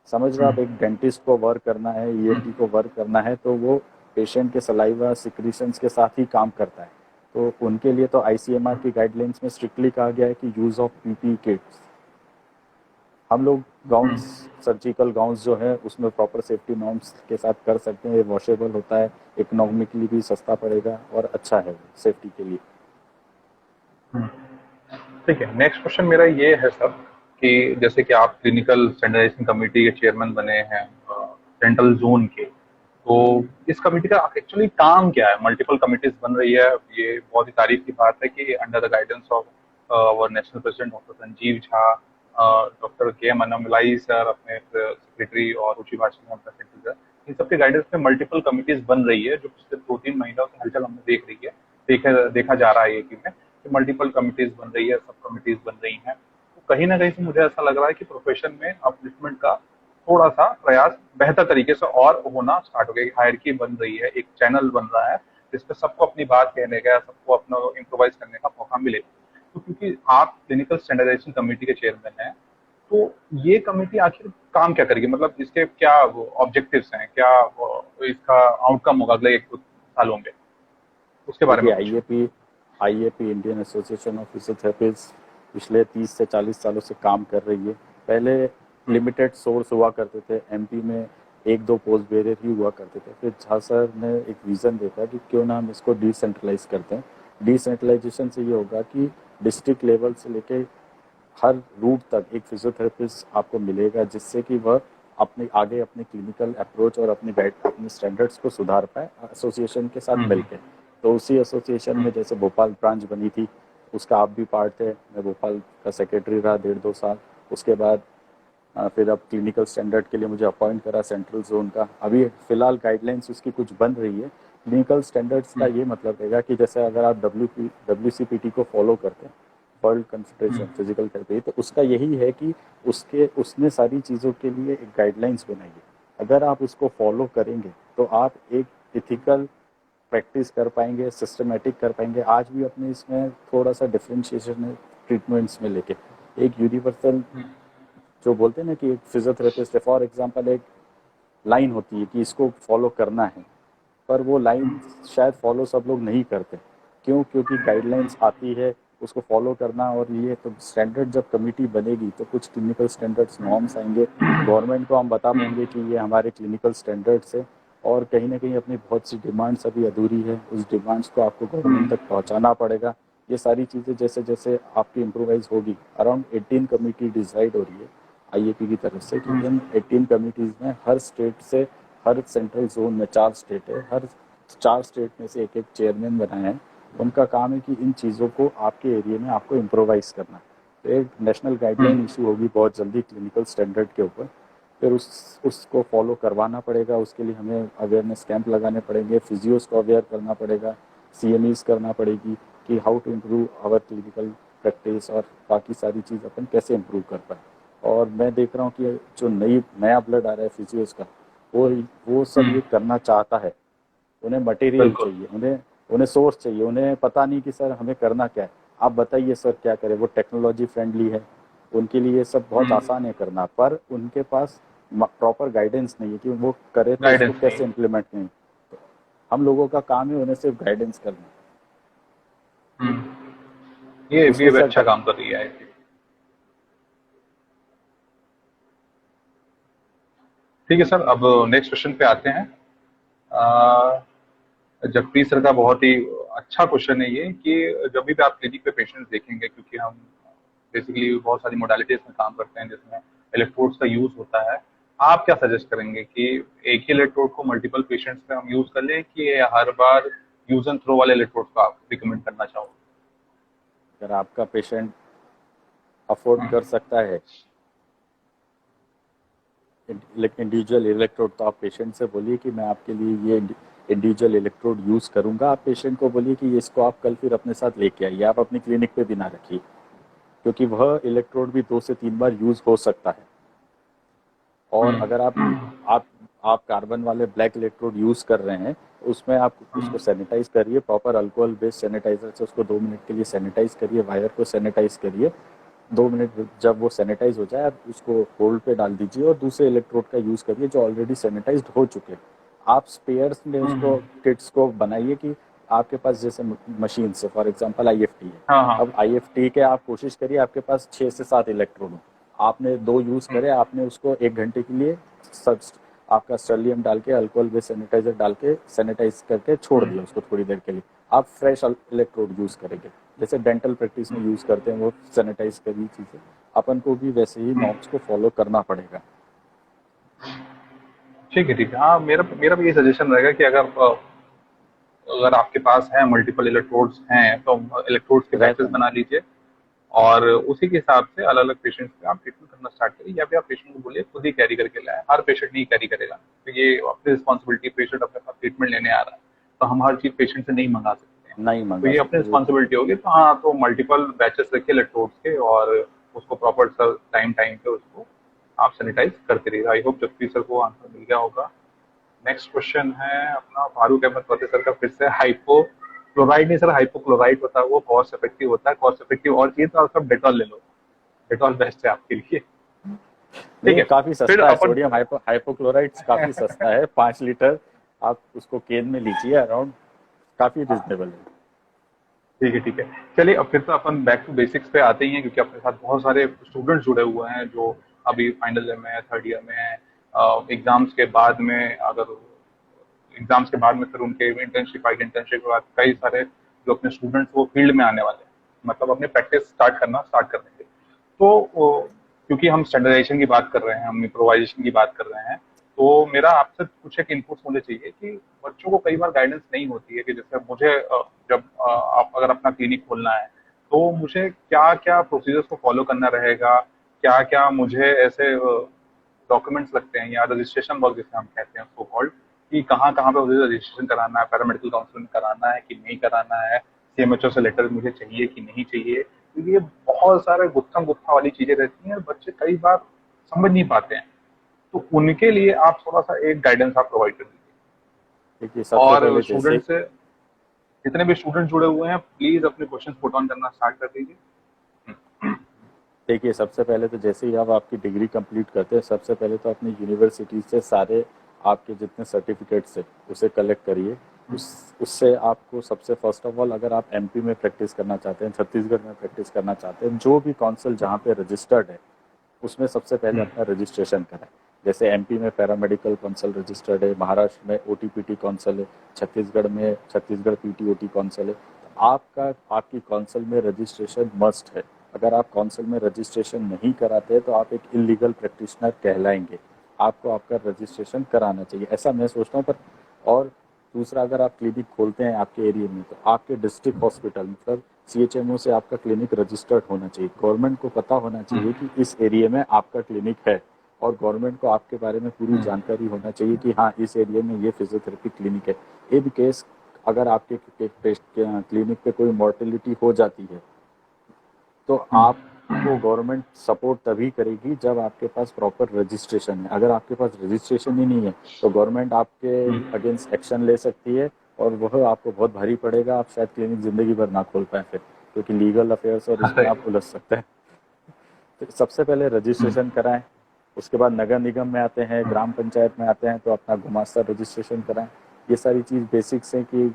समझ रहे हो आप, एक डेंटिस्ट को वर्क करना है, ईएनटी को वर्क करना है, तो वो पेशेंट के सलाइवा सिक्रीशंस के साथ ही काम करता है। तो उनके लिए तो आईसीएमआर की गाइडलाइंस में स्ट्रिक्टली कहा गया है कि यूज़ ऑफ पीपीई किट्स। हम लोग गाउन्स, सर्जिकल गाउन्स जो है उसमें प्रॉपर सेफ्टी नॉर्म्स के साथ कर सकते हैं। ये वॉशेबल होता है, इकोनॉमिकली भी सस्ता पड़ेगा और अच्छा है सेफ्टी के लिए। ठीक है, नेक्स्ट क्वेश्चन मेरा ये है सर कि जैसे कि आप क्लिनिकल स्टैंडर्डाइजेशन कमेटी के चेयरमैन बने हैं सेंट्रल जोन के, तो इस कमेटी का एक्चुअली काम क्या है? मल्टीपल कमिटीज बन रही है, ये बहुत ही तारीफ की बात है कि under the guidance of our national president doctor Sanjeev Jha, doctor K M Annamalai sir अपने सेक्रेटरी और रुचि भाषण सर, इन सबके गाइडेंस में मल्टीपल कमिटीज बन रही है, जो पिछले 2-3 महीनों से हलचल हमने देख रही है, देखा जा रहा है ये में मल्टीपल कमिटीज बन रही है, सब कमिटीज बन रही हैं। तो कहीं ना कहीं से मुझे ऐसा लग रहा है कि प्रोफेशन में अपलिफ्टमेंट का थोड़ा सा प्रयास बेहतर तरीके से और होना स्टार्ट हो गया। हायरकी बन रही है, एक चैनल बन रहा है जिसपे सबको अपनी बात कहने का, सबको अपना इम्प्रोवाइज करने का मौका मिले। तो क्योंकि आप क्लिनिकल स्टैंडर्डाइजेशन कमेटी के चेयरमैन हैं, तो ये कमेटी आखिर काम क्या करेगी? मतलब इसके क्या ऑब्जेक्टिव्स हैं, क्या इसका आउटकम होगा अगले 1-2 सालों में, उसके बारे में कुछ? IAP Indian association of physiotherapist पिछले 30 से 40 सालों से काम कर रही है। पहले लिमिटेड सोर्स हुआ करते थे, एमपी में 1-2 पोस्ट बेरर ही हुआ करते थे। फिर झा सर ने एक विज़न देखा कि क्यों ना हम इसको डिसेंट्रलाइज करते हैं। डिसेंट्रलाइजेशन से ये होगा कि डिस्ट्रिक्ट लेवल से लेके हर रूट तक एक फिजियोथेरेपिस्ट आपको मिलेगा, जिससे कि वह आगे अपने क्लिनिकल अप्रोच और अपने स्टैंडर्ड्स को सुधार पाए एसोसिएशन के साथ मिलकर। तो उसी एसोसिएशन में जैसे भोपाल ब्रांच बनी थी, उसका आप भी पार्ट थे, मैं भोपाल का सेक्रेटरी रहा 1.5-2 साल। उसके बाद फिर अब क्लिनिकल स्टैंडर्ड के लिए मुझे अपॉइंट करा सेंट्रल जोन का। अभी फिलहाल गाइडलाइंस उसकी कुछ बन रही है। क्लिनिकल स्टैंडर्ड्स का ये मतलब रहेगा कि जैसे अगर आप WCPT को फॉलो करते हैं, वर्ल्ड कॉन्फेडरेशन फिजिकल थेरेपी, तो उसका यही है कि उसने सारी चीज़ों के लिए एक गाइडलाइंस बनाई है। अगर आप उसको फॉलो करेंगे तो आप एक इथिकल प्रैक्टिस कर पाएंगे, सिस्टमेटिक कर पाएंगे। आज भी अपने इसमें थोड़ा सा डिफरेंशिएशन है ट्रीटमेंट्स में लेके। एक यूनिवर्सल जो बोलते हैं ना कि एक फिजियोथेरेपिस्ट है, फॉर एग्जांपल एक लाइन होती है कि इसको फॉलो करना है, पर वो लाइन शायद फॉलो सब लोग नहीं करते। क्यों? क्योंकि गाइडलाइंस आती है, उसको फॉलो करना। और ये तो स्टैंडर्ड जब कमेटी बनेगी तो कुछ क्लिनिकल स्टैंडर्ड्स नॉर्म्स आएंगे, गवर्नमेंट को हम बता पाएंगे कि ये हमारे क्लिनिकल स्टैंडर्ड्स है। और कहीं ना कहीं अपनी बहुत सी डिमांड्स अभी अधूरी है, उस डिमांड्स को आपको गवर्नमेंट तक पहुंचाना पड़ेगा। ये सारी चीज़ें जैसे जैसे आपकी इम्प्रोवाइज होगी, अराउंड 18 कमेटी डिसाइड हो रही है आईएपी की तरफ से कि इन 18 कमेटीज़ में हर स्टेट से, हर सेंट्रल जोन में 4 स्टेट है, हर 4 स्टेट में से एक चेयरमैन बनाए हैं। उनका काम है कि इन चीज़ों को आपके एरिया में आपको इम्प्रोवाइज़ करना। तो एक नेशनल गाइडलाइन इशू होगी बहुत जल्दी क्लिनिकल स्टैंडर्ड के ऊपर, फिर उसको फॉलो करवाना पड़ेगा। उसके लिए हमें अवेयरनेस कैंप लगाने पड़ेंगे, फिजियोस को अवेयर करना पड़ेगा, CMEs करना पड़ेगी कि how to improve our clinical practice और बाकी सारी चीज़ अपन कैसे इम्प्रूव कर पाए। और मैं देख रहा हूँ कि जो नया ब्लड आ रहा है फिजियोस का, वो सब ये करना चाहता है। उन्हें मटेरियल चाहिए, उन्हें सोर्स चाहिए, उन्हें पता नहीं कि सर हमें करना क्या है, आप बताइए सर क्या करें। वो टेक्नोलॉजी फ्रेंडली है, उनके लिए सब बहुत आसान है करना, पर उनके पास प्रॉपर गाइडेंस नहीं है कि वो करे तो उसको कैसे इम्प्लीमेंट नहीं। तो हम लोगों का काम है उन्हें सिर्फ गाइडेंस करना। ये भी अच्छा काम कर रही है। ठीक है सर, अब नेक्स्ट क्वेश्चन पे आते हैं। जगप्रीत सर का बहुत ही अच्छा क्वेश्चन है ये कि जब भी आप क्लिनिक पे पेशेंट्स देखेंगे, क्योंकि हम बेसिकली बहुत सारी मोडालिटीज में काम करते हैं जिसमें इलेक्ट्रोड्स का यूज होता है, आप क्या सजेस्ट करेंगे कि एक ही इलेक्ट्रोड को मल्टीपल पेशेंट्स पे हम यूज कर लें कि हर बार यूज एंड थ्रो वाले इलेक्ट्रोड को आप रिकमेंड करना चाहोगे? अगर आपका पेशेंट अफोर्ड कर सकता है इंडिविजुअल इलेक्ट्रोड, तो आप पेशेंट से बोलिए कि मैं आपके लिए ये इंडिविजुअल इलेक्ट्रोड यूज़ करूंगा। आप पेशेंट को बोलिए कि इसको आप कल फिर अपने साथ लेके आइए, आप अपनी क्लिनिक पे भी ना रखिए, क्योंकि वह इलेक्ट्रोड भी 2 से 3 बार यूज़ हो सकता है। और अगर आप आप कार्बन वाले ब्लैक इलेक्ट्रोड यूज कर रहे हैं, उसमें आप उसको सैनिटाइज करिए, प्रॉपर अल्कोहल बेस्ड सैनिटाइजर से उसको 2 मिनट के लिए सैनिटाइज करिए, वायर को सैनिटाइज करिए। 2 मिनट जब वो सैनिटाइज हो जाए, आप उसको होल्ड पे डाल दीजिए और दूसरे इलेक्ट्रोड का यूज करिए जो ऑलरेडी सैनिटाइज्ड हो चुके हैं। आप स्पेयर्स में उसको किट्स को बनाइए कि आपके पास जैसे मशीन से फॉर एग्जांपल आईएफटी है, हाँ हाँ अब आईएफटी के आप कोशिश करिए आपके पास 6 से 7 इलेक्ट्रोड हो, आपने 2 यूज करे, आपने उसको 1 घंटे के लिए सब आपका स्टर्लियम डाल के अल्कोहल बेस्ड सैनिटाइजर डाल के सैनिटाइज करके छोड़ दिया उसको थोड़ी देर के लिए, आप फ्रेश इलेक्ट्रोड यूज करेंगे जैसे डेंटल प्रैक्टिस में यूज करते हैं वो सैनिटाइज करी चीजें, अपन को भी वैसे ही नॉर्म्स को फॉलो करना पड़ेगा। ठीक है ठीक है। हाँ, मेरा मेरा भी ये सजेशन रहेगा कि अगर आपके पास है मल्टीपल इलेक्ट्रोड्स हैं तो इलेक्ट्रोड्स के रहता बैचेस है। बना लीजिए और उसी के हिसाब से अलग अलग पेशेंट्स पे आप ट्रीटमेंट करना स्टार्ट करिए, या फिर आप पेशेंट को बोलिए खुद ही कैरी करके लाए। हर पेशेंट नहीं कैरी करेगा, तो ये अपनी रिस्पॉन्सिबिलिटी, पेशेंट अपने पास ट्रीटमेंट लेने आ रहा है तो हम हर चीज पेशेंट से नहीं मंगा सकते हैं, नहीं तो मंगा ये अपनी सकते वो। रिस्पॉन्सिबिलिटी होगी। तो हाँ, तो मल्टीपल बैचेस रखिए इलेक्ट्रोड्स के और उसको प्रॉपर टाइम टाइम पे उसको आप सैनिटाइज करते रहिए। आई होप जगदीश सर को आंसर मिल गया होगा। नेक्स्ट क्वेश्चन है अपना फारूक अहमद फतेह सर का, फिर से हाइपो क्लोराइड नहीं सर, हाइपोक्लोराइड होता है वो कॉस्ट इफेक्टिव होता है, कॉस्ट इफेक्टिव और चाहिए तो आप सब डेटॉल ले लो, डेटॉल बेस्ट है आपके लिए। ठीक नहीं है, काफी फिर सस्ता है, अपन सोडियम हाइपोक्लोराइड काफी सस्ता है, 5 लीटर आप उसको केन में लीजिए अराउंड, काफी रिजनेबल है। ठीक है ठीक है। चलिए अब फिर तो अपन बैक टू बेसिक्स पे आते ही हैं, क्योंकि अपने साथ बहुत सारे स्टूडेंट्स जुड़े हुए हैं जो अभी फाइनल ईयर में है, थर्ड ईयर में है। एग्जाम्स के बाद में, अगर एग्जाम्स के बाद में फिर उनके इंटर्नशिप आएगी, इंटर्नशिप के बाद कई सारे जो अपने स्टूडेंट्स वो फील्ड में आने वाले हैं, मतलब अपने प्रैक्टिस स्टार्ट कर देंगे। क्योंकि हम स्टैंडर्डाइजेशन की बात कर रहे हैं, हम इम्प्रोवाइजेशन की बात कर रहे हैं, तो मेरा आपसे कुछ एक इनपुट्स मुझे चाहिए कि बच्चों को कई बार गाइडेंस नहीं होती है कि जैसे मुझे जब आप अगर अपना क्लिनिक खोलना है तो मुझे क्या क्या प्रोसीजर्स को फॉलो करना रहेगा, क्या क्या मुझे ऐसे डॉक्यूमेंट्स लगते हैं या रजिस्ट्रेशन वर्क जिसे हम कहते हैं सो कॉल्ड, कि कहाँ कहाँ पे मुझे रजिस्ट्रेशन कराना है, पैरामेडिकल काउंसलिंग कराना है कि नहीं कराना है, सीएमएचओ से लेटर मुझे चाहिए कि नहीं चाहिए। तो ये बहुत सारे गुत्थम गुत्था वाली चीजें रहती हैं, बच्चे कई बार समझ नहीं पाते हैं, तो उनके लिए आप थोड़ा सा एक गाइडेंस आप प्रोवाइड कर दीजिए। देखिए सबसे और पहले जैसे स्टूडेंट से जितने भी स्टूडेंट जुड़े हुए हैं प्लीज अपने क्वेश्चन पुट ऑन करना स्टार्ट कर दीजिए। देखिए सबसे पहले तो जैसे ही आप आपकी डिग्री कंप्लीट करते हैं, सबसे पहले तो अपनी यूनिवर्सिटी से सारे आपके जितने सर्टिफिकेट्स है उसे कलेक्ट करिए। उससे आपको सबसे फर्स्ट ऑफ ऑल, अगर आप एमपी में प्रैक्टिस करना चाहते हैं, छत्तीसगढ़ में प्रैक्टिस करना चाहते हैं, जो भी काउंसिल जहाँ पे रजिस्टर्ड है उसमें सबसे पहले अपना रजिस्ट्रेशन कराएं। जैसे एमपी में पैरामेडिकल काउंसिल रजिस्टर्ड है, महाराष्ट्र में ओटीपीटी काउंसिल है, छत्तीसगढ़ में छत्तीसगढ़ पीटीओटी काउंसिल है, तो आपकी काउंसिल में रजिस्ट्रेशन मस्ट है। अगर आप काउंसिल में रजिस्ट्रेशन नहीं कराते हैं तो आप एक इलीगल प्रैक्टिशनर कहलाएंगे, आपको आपका रजिस्ट्रेशन कराना चाहिए, ऐसा मैं सोचता हूँ। पर और दूसरा, अगर आप क्लिनिक खोलते हैं आपके एरिया में तो आपके डिस्ट्रिक्ट हॉस्पिटल मतलब सीएचएमओ से आपका क्लिनिक रजिस्टर्ड होना चाहिए। गवर्नमेंट को पता होना चाहिए कि इस एरिया में आपका क्लिनिक है और गवर्नमेंट को आपके बारे में पूरी जानकारी होना चाहिए कि हाँ इस एरिया में ये फिजियोथेरेपी क्लिनिक है। इन केस अगर आपके क्लिनिक पे कोई मॉर्टेलिटी हो जाती है तो आपको गवर्नमेंट सपोर्ट तभी करेगी जब आपके पास प्रॉपर रजिस्ट्रेशन है। अगर आपके पास रजिस्ट्रेशन ही नहीं है तो गवर्नमेंट आपके अगेंस्ट एक्शन ले सकती है और वह आपको बहुत भारी पड़ेगा, आप शायद क्लिनिक जिंदगी भर ना खोल पाए फिर, क्योंकि लीगल अफेयर्स और इसमें आप उलझ सकते हैं। तो सबसे पहले रजिस्ट्रेशन कराएं, उसके बाद नगर निगम में आते हैं, ग्राम पंचायत में आते हैं तो अपना गुमास्ता रजिस्ट्रेशन कराएं। ये सारी चीज़ बेसिक्स हैं कि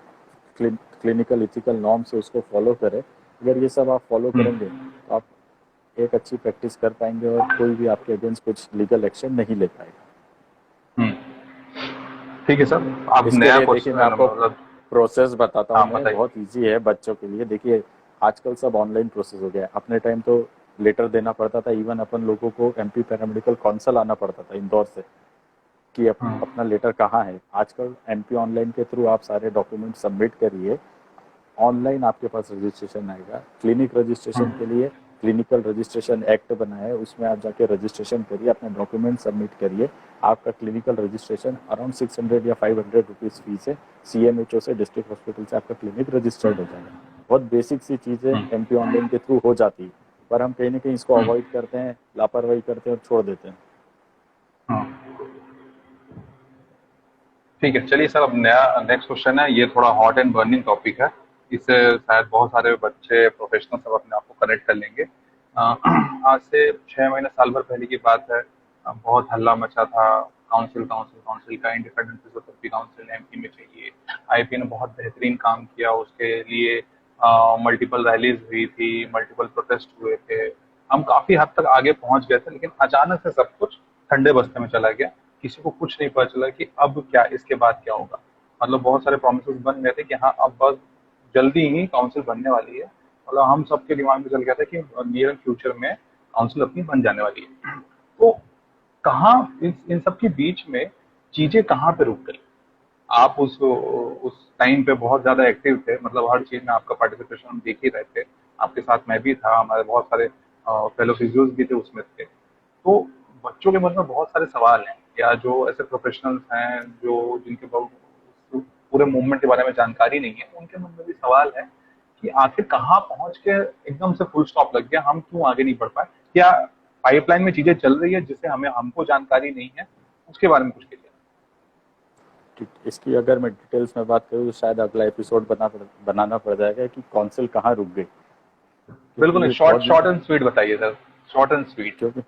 क्लिनिकल इथिकल नॉर्म्स से उसको फॉलो करें। अगर ये सब आप फॉलो करेंगे तो आप एक अच्छी प्रैक्टिस कर पाएंगे और कोई भी आपके अगेंस्ट कुछ लीगल एक्शन नहीं ले पाएगा। ठीक है सर, आप इसके नया लिए देखिए मैं आपको क्वेश्चन प्रोसेस बताता हूँ, हाँ मैं बताइए। बहुत इजी है बच्चों के लिए। देखिए आजकल सब ऑनलाइन प्रोसेस हो गया है, अपने टाइम तो लेटर देना पड़ता था, इवन अपन लोगों को एमपी पैरामेडिकल काउंसिल आना पड़ता था इंदौर से कि अपना लेटर कहाँ है। आजकल एमपी ऑनलाइन के थ्रू आप सारे डॉक्यूमेंट सबमिट करिए, ऑनलाइन आपके पास रजिस्ट्रेशन आएगा। क्लिनिक रजिस्ट्रेशन के लिए क्लिनिकल रजिस्ट्रेशन एक्ट बना है, उसमें आप जाके रजिस्ट्रेशन करिए, अपने डॉक्यूमेंट सबमिट करिए, आपका क्लिनिकल रजिस्ट्रेशन अराउंड 600 या 500 रुपीज़ फीस है। सीएमएचओ से डिस्ट्रिक्ट हॉस्पिटल से आपका क्लिनिक रजिस्टर्ड हो जाएगा। बहुत बेसिक सी चीज़ें एमपी ऑनलाइन के थ्रू हो जाती है, पर हम कहीं ना कहीं इसको अवॉइड करते हैं, लापरवाही करते हैं और छोड़ देते हैं। ठीक है, चलिए सर, अब नया नेक्स्ट क्वेश्चन है। ये थोड़ा हॉट एंड बर्निंग टॉपिक है, इससे शायद बहुत सारे बच्चे प्रोफेशनल सब अपने आप को कनेक्ट कर लेंगे। आज से 6 महीने साल भर पहले की बात है। बहुत हल्ला मचा था। काउंसिल का इंडिपेंडेंट फिजियोथेरेपी काउंसिल एमपी में चाहिए। आईपी ने बहुत बेहतरीन काम किया, उसके लिए मल्टीपल रैलीज हुई थी, मल्टीपल प्रोटेस्ट हुए थे। हम काफी हद तक आगे पहुंच गए थे, लेकिन अचानक से सब कुछ ठंडे बस्ते में चला गया। किसी को कुछ नहीं पता चला कि अब क्या, इसके बाद क्या होगा। मतलब बहुत सारे प्रोमिस बन गए थे कि हाँ अब बस जल्दी ही काउंसिल बनने वाली है। मतलब हम सबके दिमाग में चल गया था कि नियर फ्यूचर में काउंसिल अपनी बन जाने वाली है। तो कहाँ इन सब के बीच में चीजें कहाँ पे रुक गई? आप उस टाइम पे बहुत ज्यादा एक्टिव थे, मतलब हर चीज में आपका पार्टिसिपेशन हम देख ही रहे थे। आपके साथ मैं भी था, हमारे बहुत सारे फेलो फिजियोज भी थे उसमें थे। तो बच्चों के मन में बहुत सारे सवाल हैं, या जो ऐसे प्रोफेशनल्स हैं जो जिनके पूरे मूवमेंट के बारे में जानकारी नहीं है, उनके मन में भी सवाल है कि आखिर कहाँ पहुंच के एकदम से फुल स्टॉप लग गया, हम क्यों आगे नहीं बढ़ पाए? क्या पाइपलाइन में चीजें चल रही है जिससे हमको जानकारी नहीं है? उसके बारे में कुछ कहिए। ठीक, इसकी अगर मैं डिटेल्स में बात करूँ तो शायद अगला एपिसोड बनाना पड़ जाएगा कि काउंसिल कहाँ रुक गई। बिल्कुल, शॉर्ट एंड स्वीट बताइए सर, शॉर्ट एंड स्वीट। क्योंकि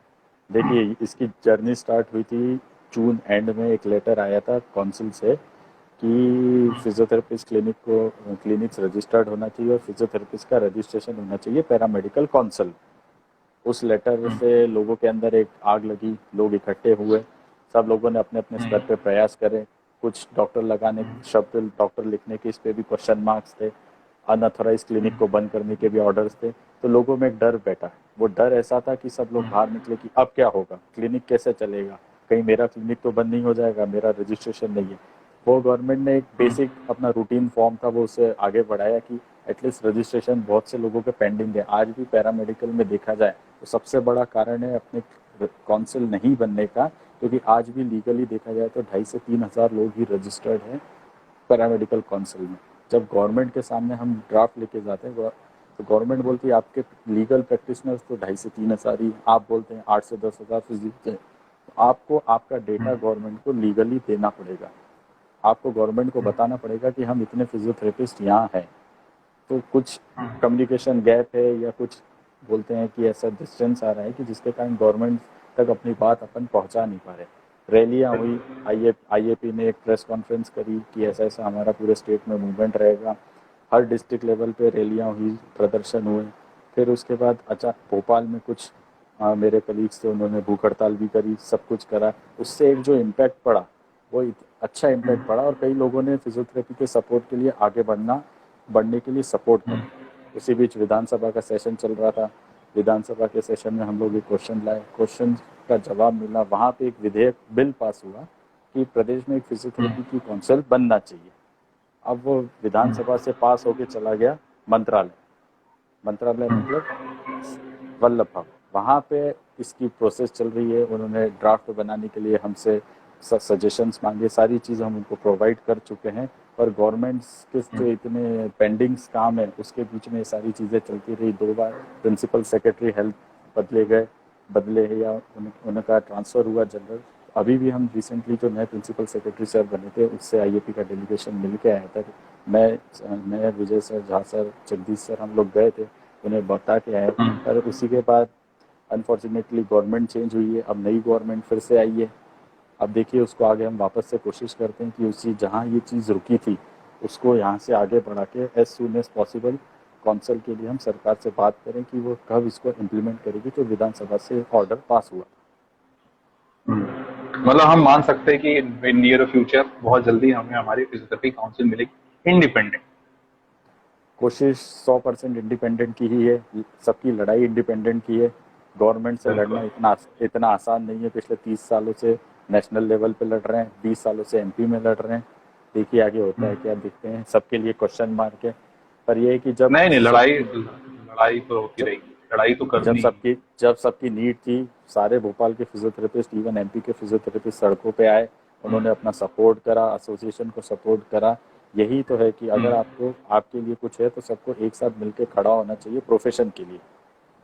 देखिए, इसकी जर्नी स्टार्ट हुई थी जून एंड में। एक लेटर आया था काउंसिल से कि फिजियोथेरेपिस्ट क्लिनिक्स रजिस्टर्ड होना चाहिए और फिजियोथेरेपिस्ट का रजिस्ट्रेशन होना चाहिए पैरामेडिकल काउंसिल। उस लेटर से लोगों के अंदर एक आग लगी, लोग इकट्ठे हुए, सब लोगों ने अपने अपने स्तर पे प्रयास करे। कुछ डॉक्टर लगाने शब्द डॉक्टर लिखने के इस पे भी क्वेश्चन मार्क्स थे, अनऑथराइज क्लिनिक को बंद करने के भी ऑर्डर्स थे। तो लोगों में एक डर बैठा। वो डर ऐसा था कि सब लोग बाहर निकले कि अब क्या होगा, क्लिनिक कैसे चलेगा, कहीं मेरा क्लिनिक तो बंद नहीं हो जाएगा, मेरा रजिस्ट्रेशन नहीं है। वो गवर्नमेंट ने एक बेसिक अपना रूटीन फॉर्म था वो उसे आगे बढ़ाया कि एटलीस्ट रजिस्ट्रेशन बहुत से लोगों के पेंडिंग है। आज भी पैरामेडिकल में देखा जाए तो सबसे बड़ा कारण है अपने काउंसिल नहीं बनने का, क्योंकि आज भी लीगली देखा जाए तो 2,500 से 3,000 लोग ही रजिस्टर्ड हैं पैरामेडिकल काउंसिल में। जब गवर्नमेंट के सामने हम ड्राफ्ट लेके जाते हैं तो गवर्नमेंट बोलती है आपके लीगल प्रैक्टिशनर्स तो 2,500 से 3,000 ही, आप बोलते हैं 8,000 से 10,000 फिजिक्स हैं। आपको आपका डेटा गवर्नमेंट को लीगली देना पड़ेगा। आपको गवर्नमेंट को बताना पड़ेगा कि हम इतने फिजियोथेरेपिस्ट यहाँ हैं। तो कुछ कम्युनिकेशन गैप है या कुछ बोलते हैं कि ऐसा डिस्टेंस आ रहा है कि जिसके कारण गवर्नमेंट तक अपनी बात अपन पहुंचा नहीं पा रहे। रैलियाँ हुई, आईएपी ने एक प्रेस कॉन्फ्रेंस करी कि ऐसा ऐसा हमारा पूरे स्टेट में मूवमेंट रहेगा। हर डिस्ट्रिक्ट लेवल पे रैलियाँ हुई, प्रदर्शन हुए। फिर उसके बाद भोपाल में कुछ मेरे कलीग्स थे, उन्होंने भूख हड़ताल भी करी, सब कुछ करा। उससे एक जो इम्पैक्ट पड़ा वो अच्छा इम्पैक्ट पड़ा और कई लोगों ने फिजियोथेरेपी के सपोर्ट के लिए आगे बढ़ने के लिए सपोर्ट करा। उसी बीच विधानसभा का सेशन चल रहा था। विधानसभा के सेशन में हम लोग एक क्वेश्चन लाए, क्वेश्चन का जवाब मिला। वहाँ पे एक विधेयक बिल पास हुआ कि प्रदेश में एक फिजियोथेरेपी की काउंसिल बनना चाहिए। अब वो विधानसभा से पास होके चला गया मंत्रालय मतलब वल्लभ भवन। वहाँ पे इसकी प्रोसेस चल रही है। उन्होंने ड्राफ्ट बनाने के लिए हमसे सजेशंस मांगे, सारी चीज़ हम उनको प्रोवाइड कर चुके हैं। और गवर्नमेंट के जो इतने पेंडिंग्स काम है उसके बीच में सारी चीज़ें चलती रही। 2 बार प्रिंसिपल सेक्रेटरी हेल्थ बदले हैं या उनका ट्रांसफ़र हुआ जनरल। अभी भी हम रिसेंटली जो नए प्रिंसिपल सेक्रेटरी सर बने थे उससे आईएपी का डेलीगेशन मिल के आया था। मैं Vijay sir, Jha sir, Jagdish sir, हम लोग गए थे, उन्हें बता के आए। पर उसी के बाद अनफॉर्चुनेटली गवर्नमेंट चेंज हुई है, अब नई गवर्नमेंट फिर से आई है। अब देखिए उसको आगे हम वापस से कोशिश करते हैं कि उसी जहाँ ये चीज़ रुकी थी उसको यहाँ से आगे बढ़ा के as soon as possible council के लिए हम सरकार से बात करें कि वो कब इसको इम्प्लीमेंट करेगी। तो विधानसभा से ऑर्डर पास हुआ। मतलब हम मान सकते हैं कि इन नियर फ्यूचर बहुत जल्दी हमें हमारी फिजियोथेरेपी काउंसिल मिलेगी इंडिपेंडेंट। कोशिश 100% इंडिपेंडेंट की ही है। सबकी लड़ाई इंडिपेंडेंट की है। गवर्नमेंट से लड़ना इतना आसान नहीं है। पिछले 30 सालों से नेशनल लेवल पे लड़ रहे हैं, 20 सालों से एमपी में लड़ रहे हैं। देखिए आगे होता है क्या, दिखते हैं। सबके लिए क्वेश्चन मार्क है। पर यह है कि नहीं, लड़ाई तो होती रहेगी, लड़ाई तो करनी। जब सबकी नीड थी, सारे भोपाल के फिजियोथेरेपिस्ट, इवन एमपी के फिजियोथेरेपिस्ट सड़कों पे आए, उन्होंने अपना सपोर्ट करा, एसोसिएशन को सपोर्ट करा। यही तो है कि अगर आपके लिए कुछ है तो सबको एक साथ मिलकर खड़ा होना चाहिए प्रोफेशन के लिए।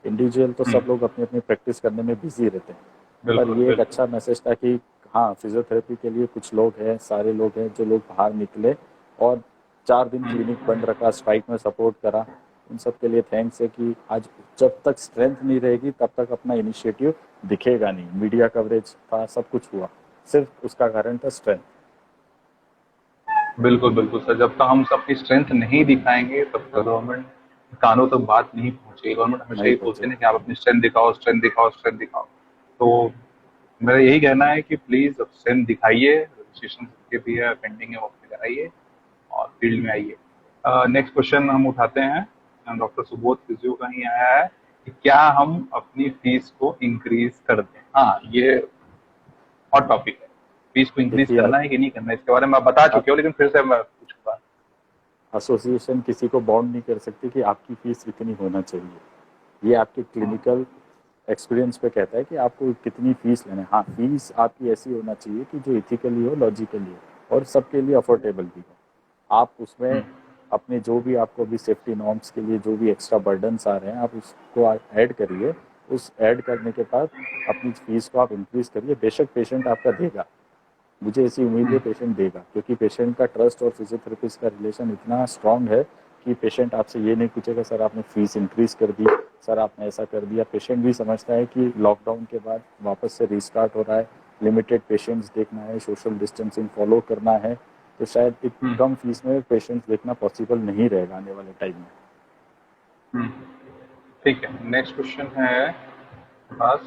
इंडिविजुअल तो सब लोग अपनी अपनी प्रैक्टिस करने में बिजी रहते हैं। पर ये एक अच्छा मैसेज था कि हाँ, फिजियोथेरेपी के लिए कुछ लोग हैं, सारे लोग हैं जो लोग बाहर निकले और 4 दिन क्लिनिक बंद रखा, स्ट्राइक में सपोर्ट करा। उन सब के लिए थैंक्स है कि आज जब तक स्ट्रेंथ नहीं रहेगी तब तक अपना इनिशिएटिव दिखेगा नहीं। मीडिया कवरेज था, सब कुछ हुआ, सिर्फ उसका कारण था स्ट्रेंथ। बिल्कुल बिल्कुल सर, जब तक हम अपनी स्ट्रेंथ नहीं दिखाएंगे तब तक गवर्नमेंट कानों तक बात नहीं पहुंचेगी। गवर्नमेंट हमेशा नहीं ये बोलते पहुंचे। हैं ना कि आप अपनी स्ट्रेंथ दिखाओ, स्ट्रेंथ दिखाओ, स्ट्रेंथ दिखाओ। तो मेरा यही कहना है कि प्लीज अब स्ट्रेंथ दिखाइए, रजिस्ट्रेशन के भी है, पेंडिंग है, वो अपने कराइए और फील्ड में आइए। नेक्स्ट क्वेश्चन हम उठाते हैं, डॉक्टर सुबोध फिजियो का ही आया है कि क्या हम अपनी फीस को इंक्रीज कर दें। हाँ, ये हॉट टॉपिक है, फीस को इंक्रीज देखिए, करना है कि नहीं करना है, इसके बारे में आप बता चुके हो, लेकिन फिर से मैं पूछूंगा। एसोसिएशन किसी को बाउंड नहीं कर सकती कि आपकी फीस इतनी होना चाहिए। ये आपके क्लिनिकल एक्सपीरियंस पे कहता है कि आपको कितनी फीस लेना है। हाँ, फीस आपकी ऐसी होना चाहिए कि जो इथिकली हो, लॉजिकली हो और सबके लिए अफोर्डेबल भी हो। आप उसमें अपने जो भी आपको अभी सेफ्टी नॉर्म्स के लिए जो भी एक्स्ट्रा बर्डन्स आ रहे हैं, आप उसको ऐड करिए। उस ऐड करने के बाद अपनी फीस को आप इंक्रीज करिए। बेशक पेशेंट आपका देगा, मुझे ऐसी उम्मीद है पेशेंट देगा, क्योंकि पेशेंट का ट्रस्ट और फिजियोथेरेपिस्ट का रिलेशन इतना स्ट्रांग है कि पेशेंट आपसे ये नहीं पूछेगा सर आपने फीस इंक्रीज कर दी, सर आपने ऐसा कर दिया। पेशेंट भी समझता है कि लॉकडाउन के बाद वापस से रीस्टार्ट हो रहा है, लिमिटेड पेशेंट्स देखना है, सोशल डिस्टेंसिंग फॉलो करना है, तो शायद इतनी कम फीस में पेशेंट्स देखना पॉसिबल नहीं रहेगा आने वाले टाइम में। ठीक है, नेक्स्ट क्वेश्चन है पास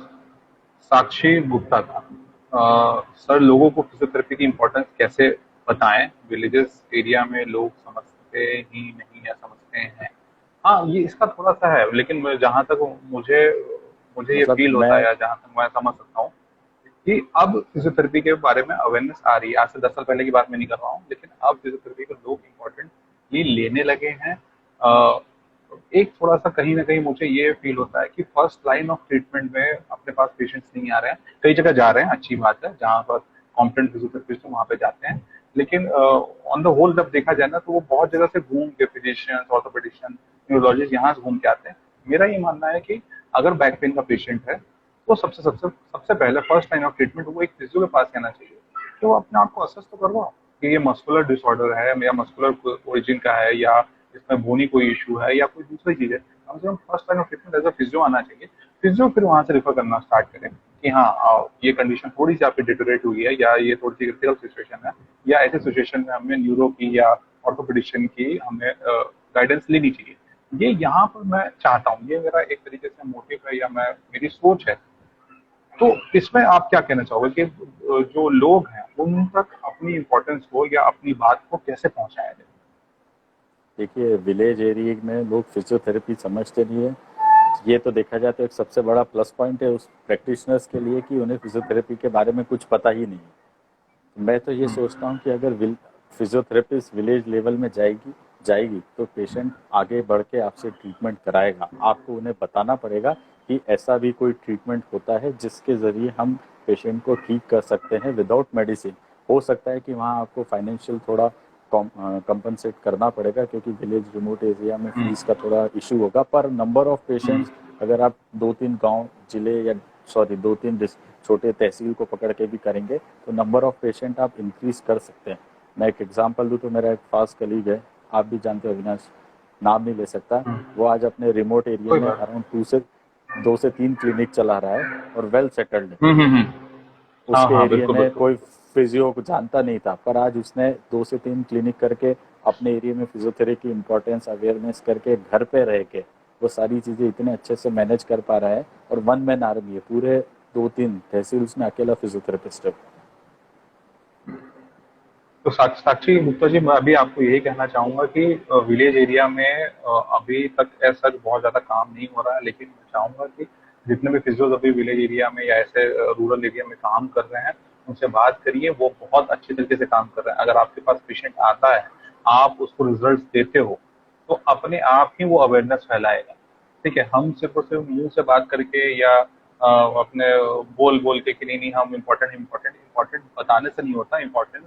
साक्षी गुप्ता का। सर, लोगों को फिजियोथेरेपी की इम्पोर्टेंस कैसे बताएं? विलेजेस एरिया में लोग समझते ही नहीं या समझते हैं। हाँ, ये इसका थोड़ा सा है, लेकिन जहाँ तक मुझे मुझे ये मतलब फील होता है मैं या जहाँ तक मैं समझ सकता हूँ कि अब फिजियोथेरेपी के बारे में अवेयरनेस आ रही है। आज से 10 साल पहले की बात मैं नहीं कर रहा हूँ, लेकिन अब फिजियोथेरेपी को लोग इम्पोर्टेंटली लेने लगे हैं। एक थोड़ा सा कहीं ना कहीं मुझे ये फील होता है कि फर्स्ट लाइन ऑफ ट्रीटमेंट में अपने पास पेशेंट्स नहीं आ रहे हैं। कई जगह जा रहे हैं, अच्छी बात है, जहाँ पर कॉम्पिटेंट फिजियोथेरेपिस्ट वहाँ पे जाते हैं, लेकिन ऑन द होल जब देखा जाए ना तो वो बहुत जगह से घूम के फिजिशियंस, ऑर्थोपेडिशियन, न्यूरोलॉजिस्ट यहाँ से घूम के आते हैं। मेरा ये मानना है कि अगर बैक पेन का पेशेंट है तो सबसे सबसे सबसे पहले फर्स्ट लाइन ऑफ ट्रीटमेंट वो एक फिजियो के पास आना चाहिए कि वो अपने आप को असेस तो करवाओ कि ये मस्कुलर डिसऑर्डर है या मस्कुलर ओरिजिन का है या इसमें बोनी कोई इशू है या कोई दूसरी चीज है। कम से कम first line of treatment as a physio आना चाहिए। फिजियो फिर वहां से रेफर करना स्टार्ट करें कि हाँ, ये कंडीशन थोड़ी सी आपकी डिटोरेट हुई है या ये थोड़ी सी क्रिटिकल सिचुएशन है या ऐसे सिचुएशन में हमें न्यूरो की या ऑर्थोपेडिशियन की हमें गाइडेंस लेनी चाहिए। ये यहाँ पर मैं चाहता हूँ, ये मेरा एक तरीके से मोटिव है या मैं मेरी सोच है। तो इसमें आप क्या कहना चाहोगे कि जो लोग हैं उन तक अपनी इम्पोर्टेंस को या अपनी बात को कैसे पहुंचाया जाए? देखिए, विलेज एरिया में लोग फिजियोथेरेपी समझते नहीं है। ये तो देखा जाए तो एक सबसे बड़ा प्लस पॉइंट है उस प्रैक्टिशनर्स के लिए कि उन्हें फिजियोथेरेपी के बारे में कुछ पता ही नहीं है। मैं तो ये सोचता हूँ कि अगर फिजियोथेरेपिस्ट विलेज लेवल में जाएगी जाएगी तो पेशेंट आगे बढ़ के आपसे ट्रीटमेंट कराएगा। आपको उन्हें बताना पड़ेगा कि ऐसा भी कोई ट्रीटमेंट होता है जिसके ज़रिए हम पेशेंट को ठीक कर सकते हैं विदाउट मेडिसिन। हो सकता है कि वहाँ आपको फाइनेंशियल थोड़ा कंपनसेट करना पड़ेगा, क्योंकि विलेज रिमोट एरिया में फीस का थोड़ा इशू होगा, पर नंबर ऑफ पेशेंट्स अगर आप 2-3 गांव जिले या सॉरी 2-3 छोटे तहसील को पकड़ के भी करेंगे तो नंबर ऑफ पेशेंट आप इंक्रीज कर सकते हैं। मैं एक एग्जांपल दूं तो मेरा एक फास्ट कलीग है, आप भी जानते हो, अविनाश, नाम नहीं ले सकता। वो आज अपने रिमोट एरिया कोई में बात। अराउंड 2 से 3 क्लिनिक चला रहा है और वेल सेटल्ड है। हम्म। हाँ उसके हाँ, एरिया बिल्कुल में बिल्कुल। कोई फिजियो को जानता नहीं था, पर आज उसने 2 से 3 क्लिनिक करके अपने एरिया में फिजियोथेरेपी की इम्पोर्टेंस अवेयरनेस करके घर पे रह के वो सारी चीज़ें इतने अच्छे से मैनेज कर पा रहा है। और 1 मैन आर्मी है, पूरे 2-3 तहसील में अकेला फिजियोथेरेपिस्ट है। तो साक्षी गुप्ता जी, मैं अभी आपको यही कहना चाहूंगा कि विलेज एरिया में अभी तक ऐसा बहुत ज्यादा काम नहीं हो रहा है, लेकिन मैं चाहूंगा कि जितने भी फिजियोज अभी विलेज एरिया में या ऐसे रूरल एरिया में काम कर रहे हैं उनसे बात करिए। वो बहुत अच्छे तरीके से काम कर रहे हैं। अगर आपके पास पेशेंट आता है, आप उसको रिजल्ट देते हो, तो अपने आप ही वो अवेयरनेस फैलाएगा। ठीक है, हम सिर्फ और सिर्फ मुंह से बात करके या अपने बोल बोल के कि नहीं नहीं हम इम्पोर्टेंट इम्पोर्टेंट इम्पोर्टेंट बताने से नहीं होता, इम्पोर्टेंट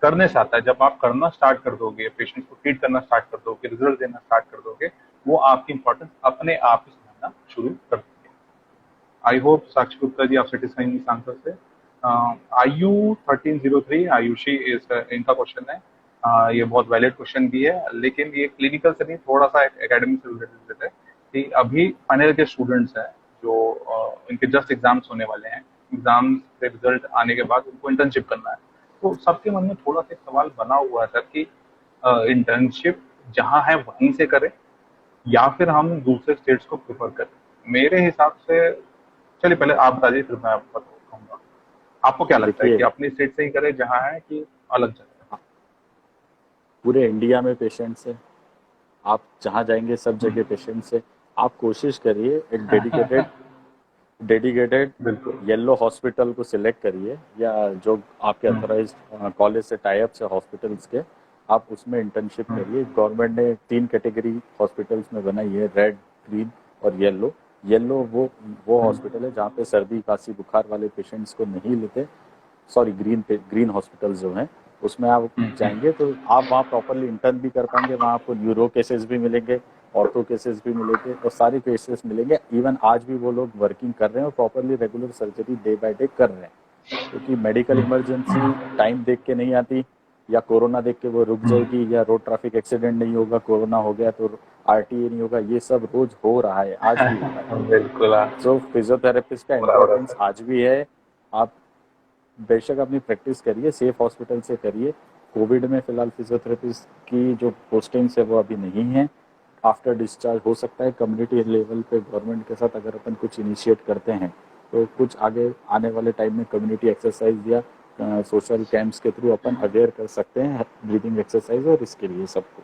करने से आता है। जब आप करना स्टार्ट कर दोगे, पेशेंट्स को ट्रीट करना स्टार्ट कर दोगे, रिजल्ट देना स्टार्ट कर दोगे, वो आपकी इंपॉर्टेंस अपने आप ही समझना शुरू कर देंगे। आई होप साक्षी गुप्ता जी आप सेटिस्फाइंग इस आंसर से। आयु 1303 आयुषी इस इनका क्वेश्चन है। ये बहुत वैलिड क्वेश्चन भी है, लेकिन ये क्लिनिकल से नहीं, थोड़ा सा एकेडमिक से रिलेटेड है कि अभी फाइनल के स्टूडेंट्स हैं जो इनके जस्ट एग्जाम्स होने वाले हैं, एग्जाम्स के रिजल्ट आने के बाद उनको इंटर्नशिप करना है। तो सबके मन में थोड़ा सा एक सवाल बना हुआ है सर कि इंटर्नशिप जहाँ है वहीं से करें या फिर हम दूसरे स्टेट्स को प्रेफर करें। मेरे हिसाब से, चलिए पहले आप बताइए फिर मैं आपको बताऊंगा। आपको क्या लगता है देखिए, कि अपनी स्टेट से ही करें जहाँ है कि अलग जगह? पूरे इंडिया में पेशेंट्स है, आप जहाँ जाएंगे सब जगह पेशेंट्स है। आप कोशिश करिए एक डेडिकेटेड बिल्कुल। येलो हॉस्पिटल को सिलेक्ट करिए, या जो आपके अथोराइज कॉलेज से टाई अप्स है हॉस्पिटल्स के, आप उसमें इंटर्नशिप करिए। गवर्नमेंट ने 3 कैटेगरी हॉस्पिटल्स में बनाई है, रेड, ग्रीन और येलो। येलो वो हॉस्पिटल है जहाँ पे सर्दी खांसी बुखार वाले पेशेंट्स को नहीं लेते। सॉरी, ग्रीन हॉस्पिटल्स जो हैं उसमें आप जाएंगे तो आप वहाँ प्रॉपरली इंटर्न भी कर पाएंगे। वहाँ आपको न्यूरो केसेस भी मिलेंगे, ऑर्थो केसेस भी मिलेंगे और सारे केसेस मिलेंगे। इवन आज भी वो लोग वर्किंग कर रहे हैं और properly regular surgery day by day कर रहे हैं, क्योंकि मेडिकल इमरजेंसी टाइम देख के नहीं आती, या कोरोना देख के वो रुक जाएगी, या रोड ट्रैफिक एक्सीडेंट नहीं होगा, कोरोना हो गया तो आरटीए नहीं होगा। ये सब रोज हो रहा है, आज भी हो रहा है। बिल्कुल। तो फिजियोथेरेपिस्ट का हो रहा इम्पोर्टेंस है। आज भी है। आप बेशक अपनी प्रैक्टिस करिए, सेफ हॉस्पिटल से करिए। कोविड में फिलहाल फिजियोथेरेपिस्ट की जो पोस्टिंग्स है वो अभी नहीं है। आफ्टर डिस्चार्ज हो सकता है कम्युनिटी लेवल पे गवर्नमेंट के साथ अगर अपन कुछ इनिशिएट करते हैं तो कुछ आगे आने वाले टाइम में कम्युनिटी एक्सरसाइज या सोशल कैंप्स के थ्रू अपन अवेयर कर सकते हैं ब्रीदिंग एक्सरसाइज और इसके लिए सबको,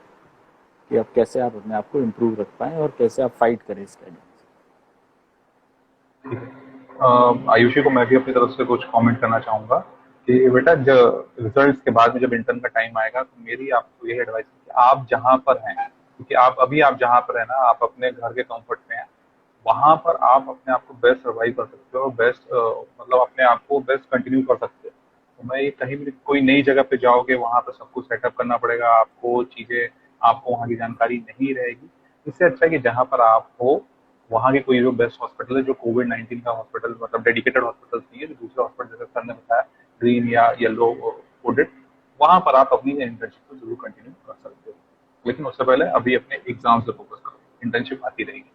कि अब कैसे आप अपने आप को इम्प्रूव रख पाएं और कैसे आप फाइट करें इसके अगेंस्ट। आयुषी को मैं भी अपनी तरफ से कुछ कमेंट करना चाहूंगा कि बेटा जब रिजल्ट्स के बाद में जब इंटर्न का टाइम आएगा तो मेरी आपको यही एडवाइस है कि आप जहां पर हैं, क्योंकि आप जहां पर है ना, आप अपने घर के कंफर्ट में हैं, वहां पर आप अपने आप को बेस्ट सर्वाइव कर सकते हो और बेस्ट मतलब अपने आप को बेस्ट कंटिन्यू कर सकते हो। तो मैं ये कहीं भी, कोई नई जगह पे जाओगे वहां पर सब कुछ सेटअप करना पड़ेगा आपको, चीजें आपको वहां की जानकारी नहीं रहेगी। इससे अच्छा है कि जहां पर आप हो वहाँ के कोई जो बेस्ट हॉस्पिटल है, जो कोविड-19 का हॉस्पिटल, मतलब डेडिकेटेड हॉस्पिटल नहीं है, जो दूसरा हॉस्पिटल जैसे सर ने बताया ग्रीन या येलो कोडेड, वहाँ पर आप अपनी इंटर्नशिप को जरूर कंटिन्यू कर सकते हो। लेकिन उससे पहले अभी अपने एग्जाम्स पे फोकस करो, इंटर्नशिप आती रहेगी।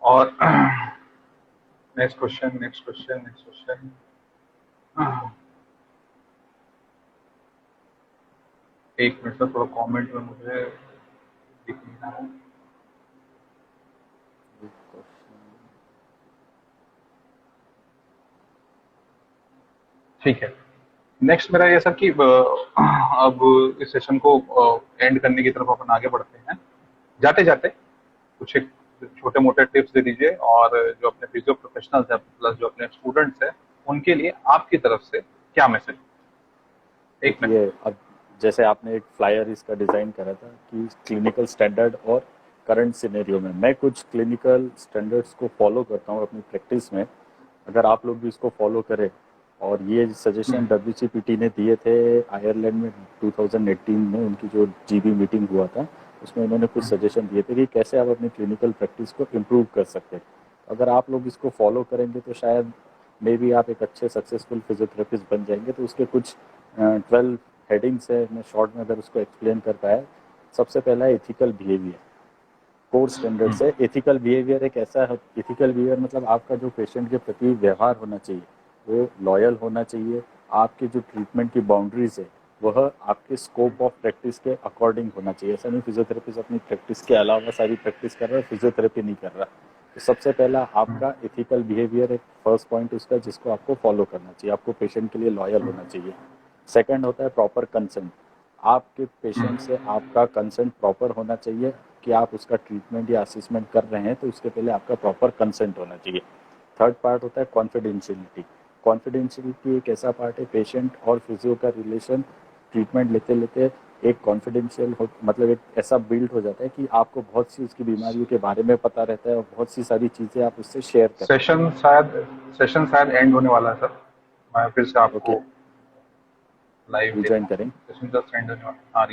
और नेक्स्ट क्वेश्चन। एक मिनट से थोड़ा कमेंट में मुझे दिख नहीं रहा है। ठीक है, नेक्स्ट मेरा ये सर कि अब इस सेशन को एंड करने की तरफ अपन आगे बढ़ते हैं। जाते जाते कुछ एक छोटे मोटे टिप्स दे दीजिए, और जो अपने फिजियो प्रोफेशनल्स हैं प्लस जो अपने स्टूडेंट्स हैं उनके लिए आपकी तरफ से क्या मैसेज? एक मिनट। ये अब जैसे आपने एक फ्लायर इसका डिज़ाइन करा था कि क्लिनिकल स्टैंडर्ड और करंट सिनेरियो में, मैं कुछ क्लिनिकल स्टैंडर्ड्स को फॉलो करता हूँ अपनी प्रैक्टिस में। अगर आप लोग भी इसको फॉलो करें, और ये सजेशन WCPT ने दिए थे आयरलैंड में 2018 में, उनकी जो GB मीटिंग हुआ था उसमें उन्होंने कुछ सजेशन दिए थे कि कैसे आप अपनी क्लिनिकल प्रैक्टिस को इम्प्रूव कर सकते हैं। अगर आप लोग इसको फॉलो करेंगे तो शायद मे बी आप एक अच्छे सक्सेसफुल फिजियोथेरेपिस्ट बन जाएंगे। तो उसके कुछ 12 हेडिंग्स है, मैं शॉर्ट में अगर उसको एक्सप्लेन कर पाया। सबसे पहला है एथिकल बिहेवियर। कोर स्टैंडर्ड्स है एथिकल बिहेवियर। एक ऐसा एथिकल बिहेवियर मतलब आपका जो पेशेंट के प्रति व्यवहार होना चाहिए वो लॉयल होना चाहिए। आपकी जो ट्रीटमेंट की बाउंड्रीज है वह आपके स्कोप ऑफ प्रैक्टिस के अकॉर्डिंग होना चाहिए। ऐसा नहीं फिजियोथेरेपिस्ट अपनी प्रैक्टिस के अलावा सारी प्रैक्टिस कर रहा है, फिजियोथेरेपी नहीं कर रहा। तो सबसे पहला आपका एथिकल बिहेवियर एक फर्स्ट पॉइंट उसका, जिसको आपको फॉलो करना चाहिए। आपको पेशेंट के लिए लॉयल होना चाहिए। सेकंड होता है प्रॉपर कंसेंट। आपके पेशेंट से आपका कंसेंट प्रॉपर होना चाहिए कि आप उसका ट्रीटमेंट या असेसमेंट कर रहे हैं तो उसके पहले आपका प्रॉपर कंसेंट होना चाहिए। थर्ड पार्ट होता है कॉन्फिडेंशियलिटी। कॉन्फिडेंशियलिटी एक ऐसा पार्ट है, पेशेंट और फिजियो का रिलेशन ट्रीटमेंट लेते लेते एक कॉन्फिडेंशियल मतलब एक ऐसा बिल्ड हो जाता है कि आपको बहुत सी उसकी बीमारियों के बारे में पता रहता है और बहुत सी सारी चीज़ें आप उससे शेयर करते हैं। सेशन शायद एंड होने वाला है सर। मैं फिर से ओके, आपको लाइव रिजॉइन देता हूँ। करें। सेशन जस्ट एंड होने वाला है। हाँ,